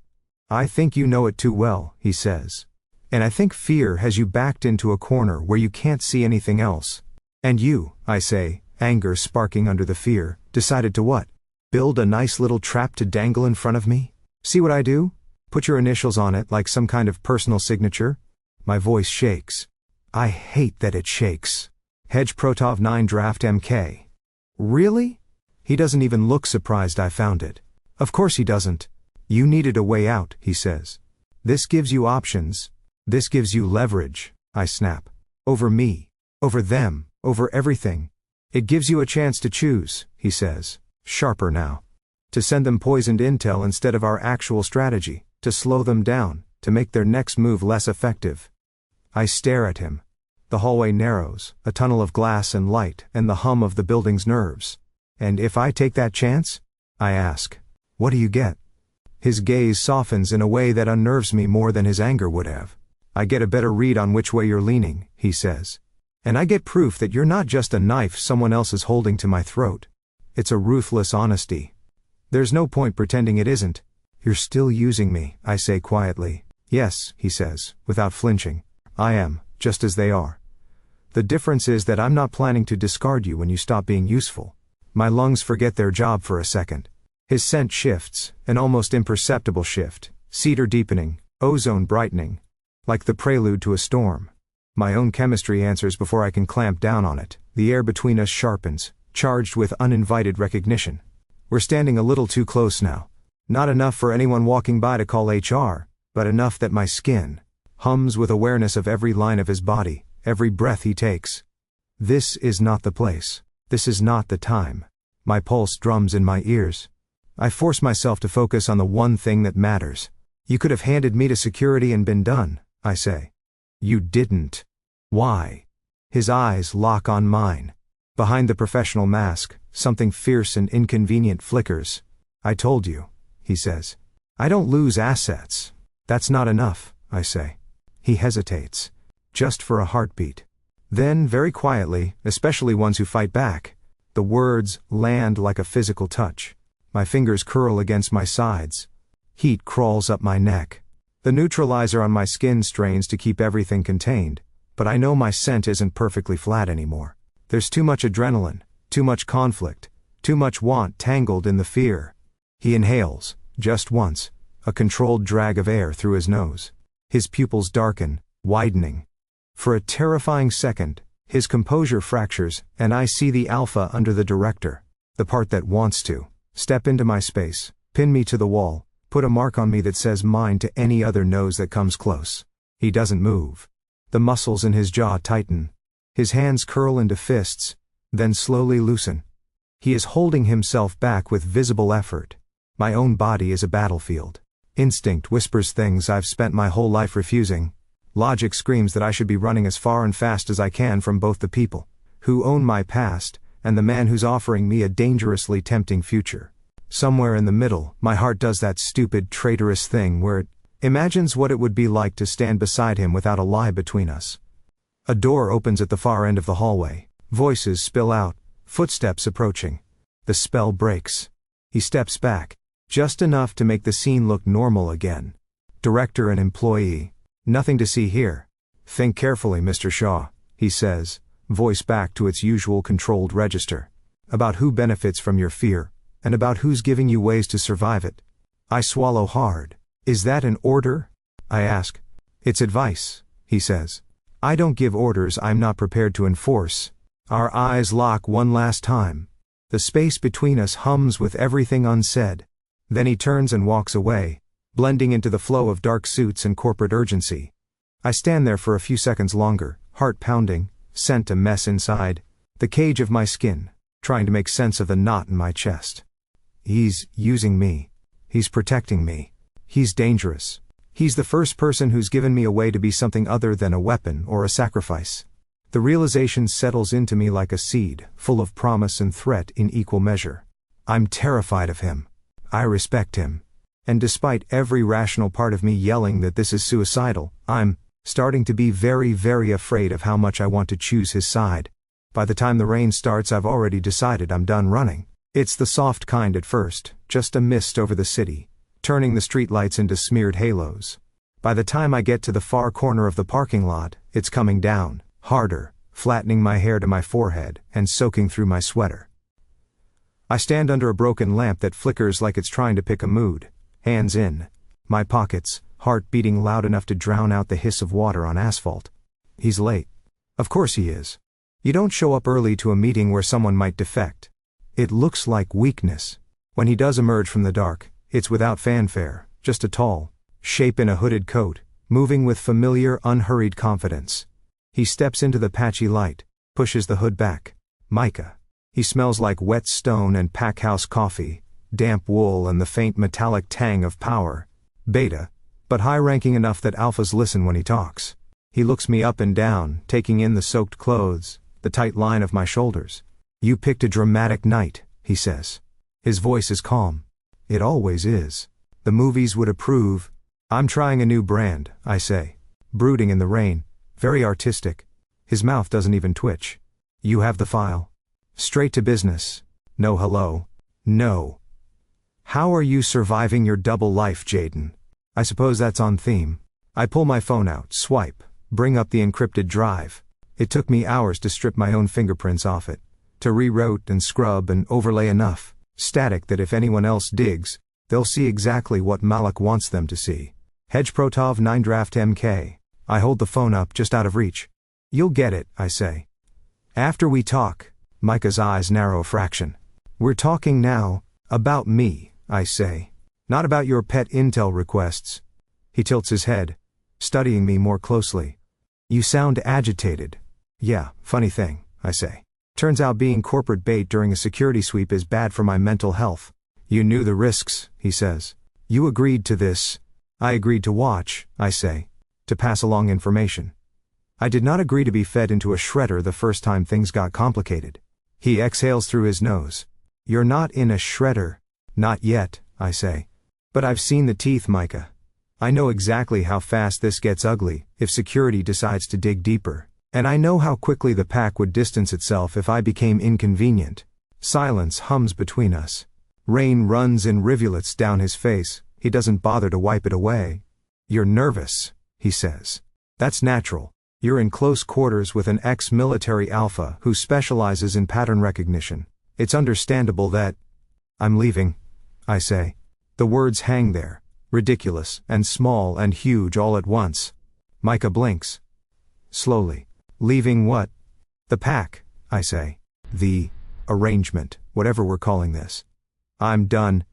I think you know it too well, he says. And I think fear has you backed into a corner where you can't see anything else. And you, I say, anger sparking under the fear, decided to what? Build a nice little trap to dangle in front of me? See what I do? Put your initials on it like some kind of personal signature? My voice shakes. I hate that it shakes. Hedge Protov 9 Draft MK. Really? He doesn't even look surprised I found it. Of course he doesn't. You needed a way out, he says. This gives you options. This gives you leverage, I snap. Over me. Over them. Over everything. It gives you a chance to choose, he says, sharper now. To send them poisoned intel instead of our actual strategy, to slow them down, to make their next move less effective. I stare at him. The hallway narrows, a tunnel of glass and light, and the hum of the building's nerves. And if I take that chance? I ask. What do you get? His gaze softens in a way that unnerves me more than his anger would have. I get a better read on which way you're leaning, he says. And I get proof that you're not just a knife someone else is holding to my throat. It's a ruthless honesty. There's no point pretending it isn't. You're still using me, I say quietly. Yes, he says, without flinching. I am, just as they are. The difference is that I'm not planning to discard you when you stop being useful. My lungs forget their job for a second. His scent shifts, an almost imperceptible shift, cedar deepening, ozone brightening, like the prelude to a storm. My own chemistry answers before I can clamp down on it. The air between us sharpens, charged with uninvited recognition. We're standing a little too close now. Not enough for anyone walking by to call HR, but enough that my skin hums with awareness of every line of his body, every breath he takes. This is not the place. This is not the time. My pulse drums in my ears. I force myself to focus on the one thing that matters. You could have handed me to security and been done, I say. You didn't. Why? His eyes lock on mine. Behind the professional mask, something fierce and inconvenient flickers. I told you, he says. I don't lose assets. That's not enough, I say. He hesitates. Just for a heartbeat. Then, very quietly, especially ones who fight back, the words land like a physical touch. My fingers curl against my sides. Heat crawls up my neck. The neutralizer on my skin strains to keep everything contained, but I know my scent isn't perfectly flat anymore. There's too much adrenaline, too much conflict, too much want tangled in the fear. He inhales, just once, a controlled drag of air through his nose. His pupils darken, widening. For a terrifying second, his composure fractures, and I see the alpha under the director, the part that wants to step into my space, pin me to the wall, put a mark on me that says mine to any other nose that comes close. He doesn't move. The muscles in his jaw tighten. His hands curl into fists, then slowly loosen. He is holding himself back with visible effort. My own body is a battlefield. Instinct whispers things I've spent my whole life refusing. Logic screams that I should be running as far and fast as I can from both the people who own my past and the man who's offering me a dangerously tempting future. Somewhere in the middle, my heart does that stupid, traitorous thing where it imagines what it would be like to stand beside him without a lie between us. A door opens at the far end of the hallway. Voices spill out, footsteps approaching. The spell breaks. He steps back, just enough to make the scene look normal again. Director and employee. Nothing to see here. Think carefully, Mr. Shaw, he says, voice back to its usual controlled register. About who benefits from your fear, and about who's giving you ways to survive it. I swallow hard. Is that an order? I ask. It's advice, he says. I don't give orders I'm not prepared to enforce. Our eyes lock one last time. The space between us hums with everything unsaid. Then he turns and walks away, blending into the flow of dark suits and corporate urgency. I stand there for a few seconds longer, heart pounding, scent a mess inside, the cage of my skin, trying to make sense of the knot in my chest. He's using me. He's protecting me. He's dangerous. He's the first person who's given me a way to be something other than a weapon or a sacrifice. The realization settles into me like a seed, full of promise and threat in equal measure. I'm terrified of him. I respect him. And despite every rational part of me yelling that this is suicidal, I'm starting to be very, very afraid of how much I want to choose his side. By the time the rain starts, I've already decided I'm done running. It's the soft kind at first, just a mist over the city, turning the streetlights into smeared halos. By the time I get to the far corner of the parking lot, it's coming down, harder, flattening my hair to my forehead and soaking through my sweater. I stand under a broken lamp that flickers like it's trying to pick a mood, hands in my pockets, heart beating loud enough to drown out the hiss of water on asphalt. He's late. Of course he is. You don't show up early to a meeting where someone might defect. It looks like weakness. When he does emerge from the dark, it's without fanfare, just a tall shape in a hooded coat, moving with familiar, unhurried confidence. He steps into the patchy light, pushes the hood back. Micah. He smells like wet stone and pack house coffee, damp wool and the faint metallic tang of power. Beta, but high-ranking enough that alphas listen when he talks. He looks me up and down, taking in the soaked clothes, the tight line of my shoulders. You picked a dramatic night, he says. His voice is calm. It always is. The movies would approve. I'm trying a new brand, I say. Brooding in the rain, very artistic. His mouth doesn't even twitch. You have the file. Straight to business. No hello. No. How are you surviving your double life, Jayden? I suppose that's on theme. I pull my phone out, swipe, bring up the encrypted drive. It took me hours to strip my own fingerprints off it, to reroute and scrub and overlay enough static that if anyone else digs, they'll see exactly what Malak wants them to see. Hedge Protov 9 Draft MK. I hold the phone up just out of reach. You'll get it, I say. After we talk. Micah's eyes narrow a fraction. We're talking now, about me, I say. Not about your pet intel requests. He tilts his head, studying me more closely. You sound agitated. Yeah, funny thing, I say. Turns out being corporate bait during a security sweep is bad for my mental health. You knew the risks, he says. You agreed to this. I agreed to watch, I say. To pass along information. I did not agree to be fed into a shredder the first time things got complicated. He exhales through his nose. You're not in a shredder. Not yet, I say. But I've seen the teeth, Micah. I know exactly how fast this gets ugly if security decides to dig deeper. And I know how quickly the pack would distance itself if I became inconvenient. Silence hums between us. Rain runs in rivulets down his face. He doesn't bother to wipe it away. You're nervous, he says. That's natural. You're in close quarters with an ex-military alpha who specializes in pattern recognition. It's understandable that... I'm leaving, I say. The words hang there, ridiculous and small and huge all at once. Micah blinks. Slowly. Leaving what? The pack, I say. The arrangement, whatever we're calling this. I'm done.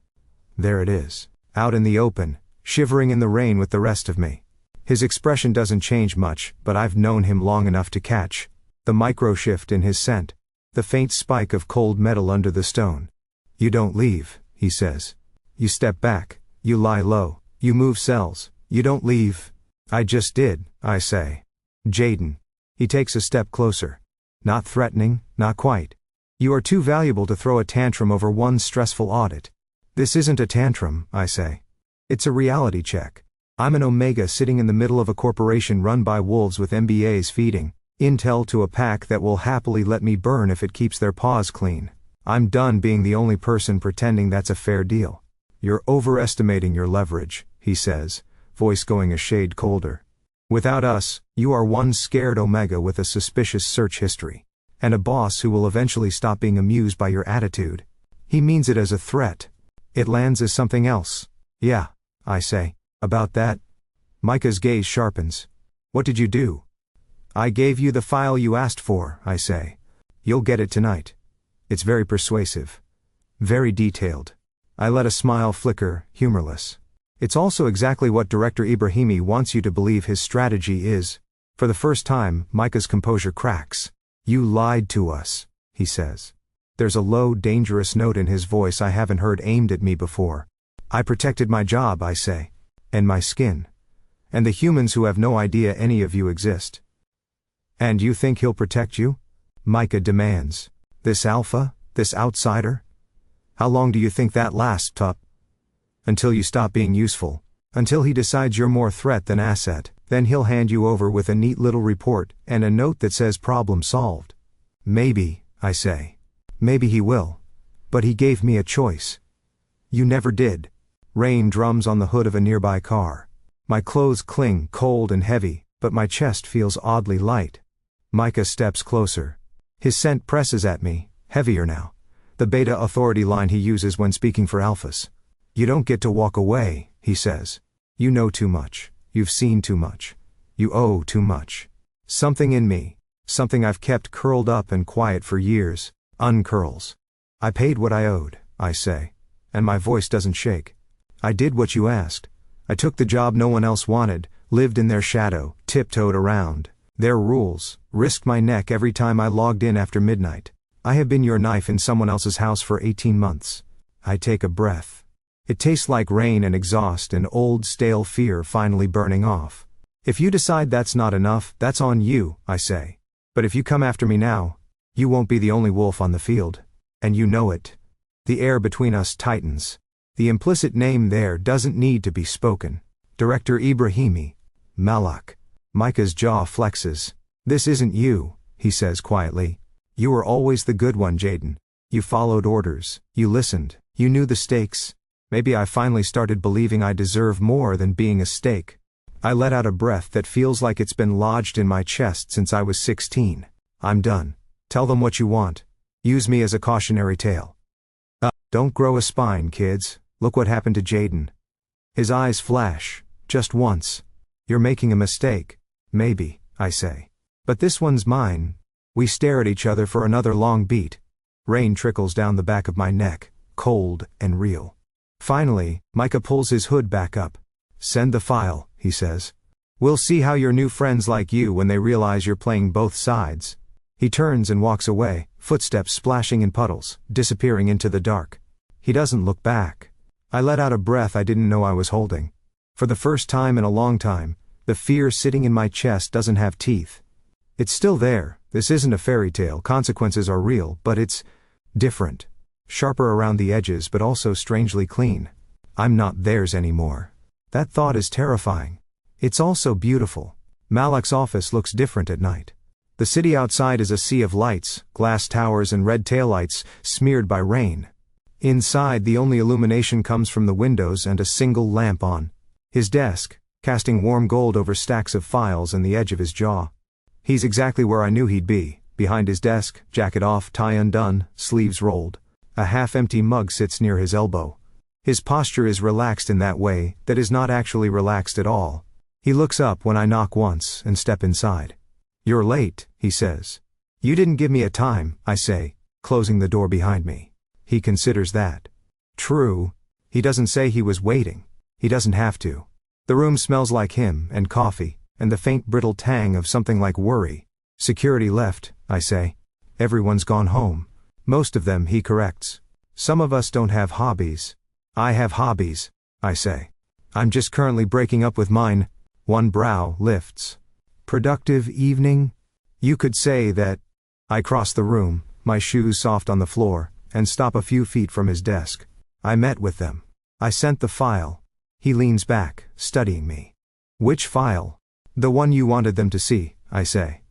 There it is, out in the open, shivering in the rain with the rest of me. His expression doesn't change much, but I've known him long enough to catch the micro-shift in his scent, the faint spike of cold metal under the stone. You don't leave, he says. You step back, you lie low, you move cells, you don't leave. I just did, I say. Jayden. He takes a step closer. Not threatening, not quite. You are too valuable to throw a tantrum over one stressful audit. This isn't a tantrum, I say. It's a reality check. I'm an Omega sitting in the middle of a corporation run by wolves with MBAs feeding intel to a pack that will happily let me burn if it keeps their paws clean. I'm done being the only person pretending that's a fair deal. You're overestimating your leverage, he says, voice going a shade colder. Without us, you are one scared Omega with a suspicious search history. And a boss who will eventually stop being amused by your attitude. He means it as a threat. It lands as something else. Yeah, I say. About that? Micah's gaze sharpens. What did you do? I gave you the file you asked for, I say. You'll get it tonight. It's very persuasive. Very detailed. I let a smile flicker, humorless. It's also exactly what Director Ibrahimi wants you to believe his strategy is. For the first time, Micah's composure cracks. You lied to us, he says. There's a low, dangerous note in his voice I haven't heard aimed at me before. I protected my job, I say. And my skin. And the humans who have no idea any of you exist. And you think he'll protect you? Micah demands. This alpha? This outsider? How long do you think that lasts, pup? Until you stop being useful. Until he decides you're more threat than asset, then he'll hand you over with a neat little report and a note that says problem solved. Maybe, I say. Maybe he will. But he gave me a choice. You never did. Rain drums on the hood of a nearby car. My clothes cling cold and heavy, but my chest feels oddly light. Micah steps closer. His scent presses at me, heavier now. The beta authority line he uses when speaking for alphas. You don't get to walk away, he says. You know too much. You've seen too much. You owe too much. Something in me, something I've kept curled up and quiet for years, uncurls. I paid what I owed, I say. And my voice doesn't shake. I did what you asked. I took the job no one else wanted, lived in their shadow, tiptoed around their rules, risked my neck every time I logged in after midnight. I have been your knife in someone else's house for 18 months. I take a breath. It tastes like rain and exhaust and old stale fear finally burning off. If you decide that's not enough, that's on you, I say. But if you come after me now, you won't be the only wolf on the field. And you know it. The air between us tightens. The implicit name there doesn't need to be spoken. Director Ibrahimi. Malak. Micah's jaw flexes. This isn't you, he says quietly. You were always the good one, Jayden. You followed orders. You listened. You knew the stakes. Maybe I finally started believing I deserve more than being a stake. I let out a breath that feels like it's been lodged in my chest since I was 16. I'm done. Tell them what you want. Use me as a cautionary tale. Don't grow a spine, kids. Look what happened to Jayden. His eyes flash. Just once. You're making a mistake. Maybe, I say. But this one's mine. We stare at each other for another long beat. Rain trickles down the back of my neck, cold and real. Finally, Micah pulls his hood back up. Send the file, he says. We'll see how your new friends like you when they realize you're playing both sides. He turns and walks away, footsteps splashing in puddles, disappearing into the dark. He doesn't look back. I let out a breath I didn't know I was holding. For the first time in a long time, the fear sitting in my chest doesn't have teeth. It's still there. This isn't a fairy tale. Consequences are real, but it's different. Sharper around the edges, but also strangely clean. I'm not theirs anymore. That thought is terrifying. It's also beautiful. Malak's office looks different at night. The city outside is a sea of lights, glass towers and red taillights, smeared by rain. Inside, the only illumination comes from the windows and a single lamp on his desk, casting warm gold over stacks of files and the edge of his jaw. He's exactly where I knew he'd be, behind his desk, jacket off, tie undone, sleeves rolled. A half-empty mug sits near his elbow. His posture is relaxed in that way that is not actually relaxed at all. He looks up when I knock once and step inside. You're late, he says. You didn't give me a time, I say, closing the door behind me. He considers that true. He doesn't say he was waiting. He doesn't have to. The room smells like him and coffee, and the faint brittle tang of something like worry. Security left, I say. Everyone's gone home. Most of them, he corrects. Some of us don't have hobbies. I have hobbies, I say. I'm just currently breaking up with mine. One brow lifts. Productive evening? You could say that. I cross the room, my shoes soft on the floor, and stop a few feet from his desk. I met with them. I sent the file. He leans back, studying me. Which file? The one you wanted them to see, I say.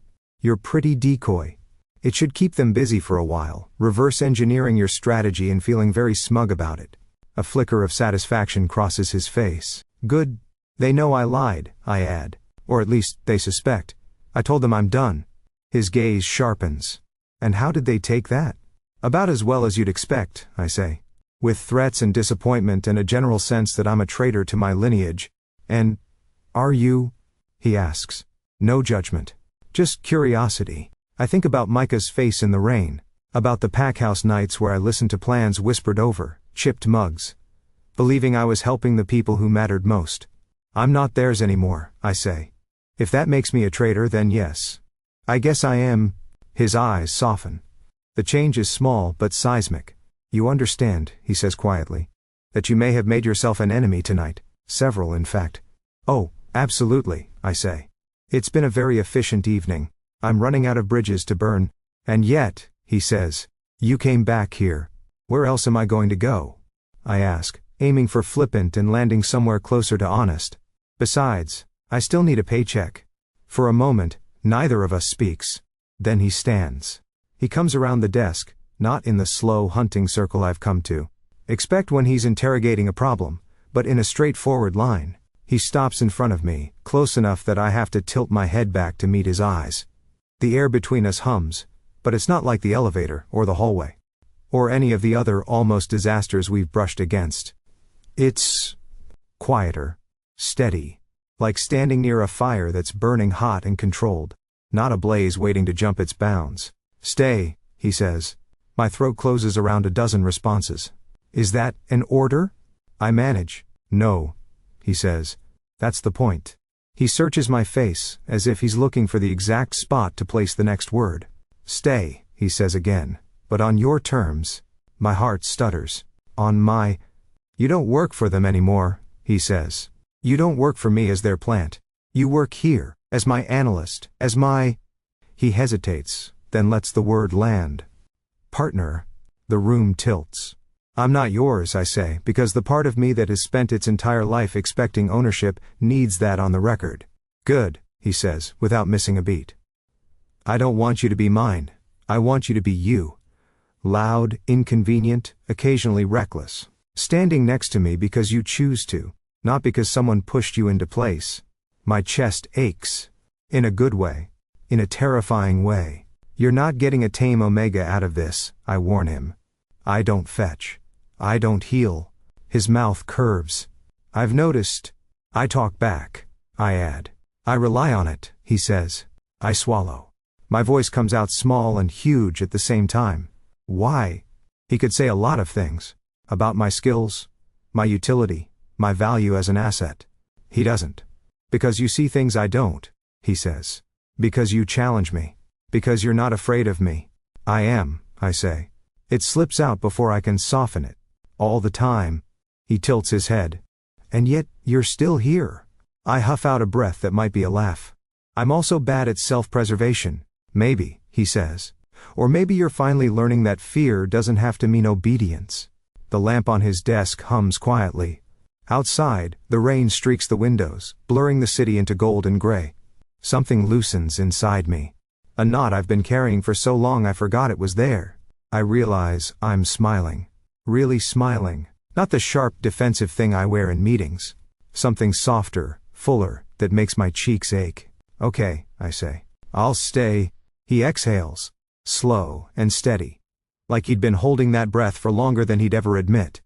Your pretty decoy. It should keep them busy for a while, reverse engineering your strategy and feeling very smug about it. A flicker of satisfaction crosses his face. Good. They know I lied, I add. Or at least, they suspect. I told them I'm done. His gaze sharpens. And how did they take that? About as well as you'd expect, I say. With threats and disappointment and a general sense that I'm a traitor to my lineage. And, are you? He asks. No judgment. Just curiosity. I think about Micah's face in the rain. About the packhouse nights where I listened to plans whispered over, chipped mugs. Believing I was helping the people who mattered most. I'm not theirs anymore, I say. If that makes me a traitor, then yes. I guess I am. His eyes soften. The change is small but seismic. You understand, he says quietly, that you may have made yourself an enemy tonight. Several, in fact. Oh, absolutely, I say. It's been a very efficient evening. I'm running out of bridges to burn. And yet, he says, you came back here. Where else am I going to go? I ask, aiming for flippant and landing somewhere closer to honest. Besides, I still need a paycheck. For a moment, neither of us speaks. Then he stands. He comes around the desk, not in the slow hunting circle I've come to expect when he's interrogating a problem, but in a straightforward line. He stops in front of me, close enough that I have to tilt my head back to meet his eyes. The air between us hums, but it's not like the elevator or the hallway, or any of the other almost disasters we've brushed against. It's quieter, steady, like standing near a fire that's burning hot and controlled, not a blaze waiting to jump its bounds. Stay, he says. My throat closes around a dozen responses. Is that an order? I manage. No, he says. That's the point. He searches my face, as if he's looking for the exact spot to place the next word. Stay, he says again, but on your terms. My heart stutters. On my... You don't work for them anymore, he says. You don't work for me as their plant. You work here, as my analyst, as my... He hesitates, then lets the word land. Partner. The room tilts. I'm not yours, I say, because the part of me that has spent its entire life expecting ownership needs that on the record. Good, he says, without missing a beat. I don't want you to be mine. I want you to be you. Loud, inconvenient, occasionally reckless. Standing next to me because you choose to, not because someone pushed you into place. My chest aches. In a good way. In a terrifying way. You're not getting a tame Omega out of this, I warn him. I don't fetch. I don't heal. His mouth curves. I've noticed. I talk back. I add. I rely on it, he says. I swallow. My voice comes out small and huge at the same time. Why? He could say a lot of things. About my skills, my utility, my value as an asset. He doesn't. Because you see things I don't, he says. Because you challenge me. Because you're not afraid of me. I am, I say. It slips out before I can soften it. All the time. He tilts his head. And yet, you're still here. I huff out a breath that might be a laugh. I'm also bad at self-preservation. Maybe, he says. Or maybe you're finally learning that fear doesn't have to mean obedience. The lamp on his desk hums quietly. Outside, the rain streaks the windows, blurring the city into gold and gray. Something loosens inside me. A knot I've been carrying for so long I forgot it was there. I realize I'm smiling. Really smiling. Not the sharp, defensive thing I wear in meetings. Something softer, fuller, that makes my cheeks ache. Okay, I say. I'll stay. He exhales. Slow and steady. Like he'd been holding that breath for longer than he'd ever admit.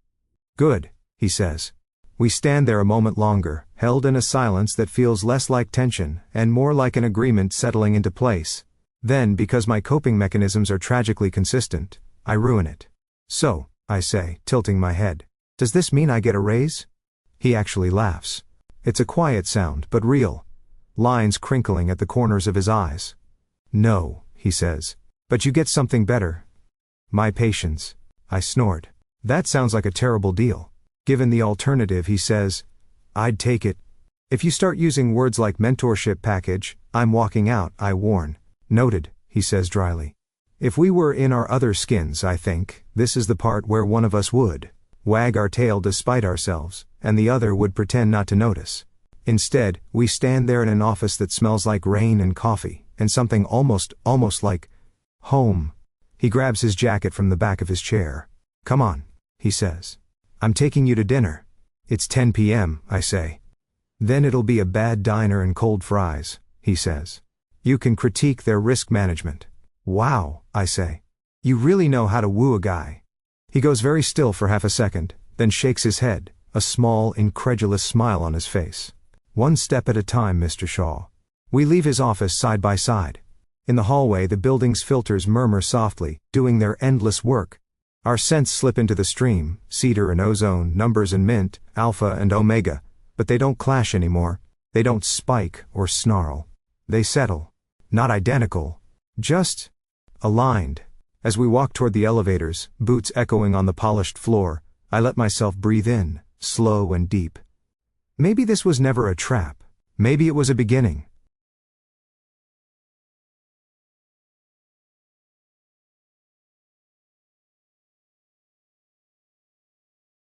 Good, he says. We stand there a moment longer, held in a silence that feels less like tension, and more like an agreement settling into place. Then, because my coping mechanisms are tragically consistent, I ruin it. So, I say, tilting my head. Does this mean I get a raise? He actually laughs. It's a quiet sound, but real. Lines crinkling at the corners of his eyes. No, he says. But you get something better. My patience. I snort. That sounds like a terrible deal. Given the alternative, he says, I'd take it. If you start using words like mentorship package, I'm walking out, I warn. Noted, he says dryly. If we were in our other skins, I think, this is the part where one of us would wag our tail despite ourselves, and the other would pretend not to notice. Instead, we stand there in an office that smells like rain and coffee, and something almost like home. He grabs his jacket from the back of his chair. Come on, he says. I'm taking you to dinner. It's 10 p.m., I say. Then it'll be a bad diner and cold fries, he says. You can critique their risk management. Wow, I say. You really know how to woo a guy. He goes very still for half a second, then shakes his head, a small, incredulous smile on his face. One step at a time, Mr. Shaw. We leave his office side by side. In the hallway, the building's filters murmur softly, doing their endless work. Our scents slip into the stream, cedar and ozone, numbers and mint, alpha and omega, but they don't clash anymore. They don't spike or snarl. They settle. Not identical. Just aligned. As we walk toward the elevators, boots echoing on the polished floor, I let myself breathe in, slow and deep. Maybe this was never a trap. Maybe it was a beginning.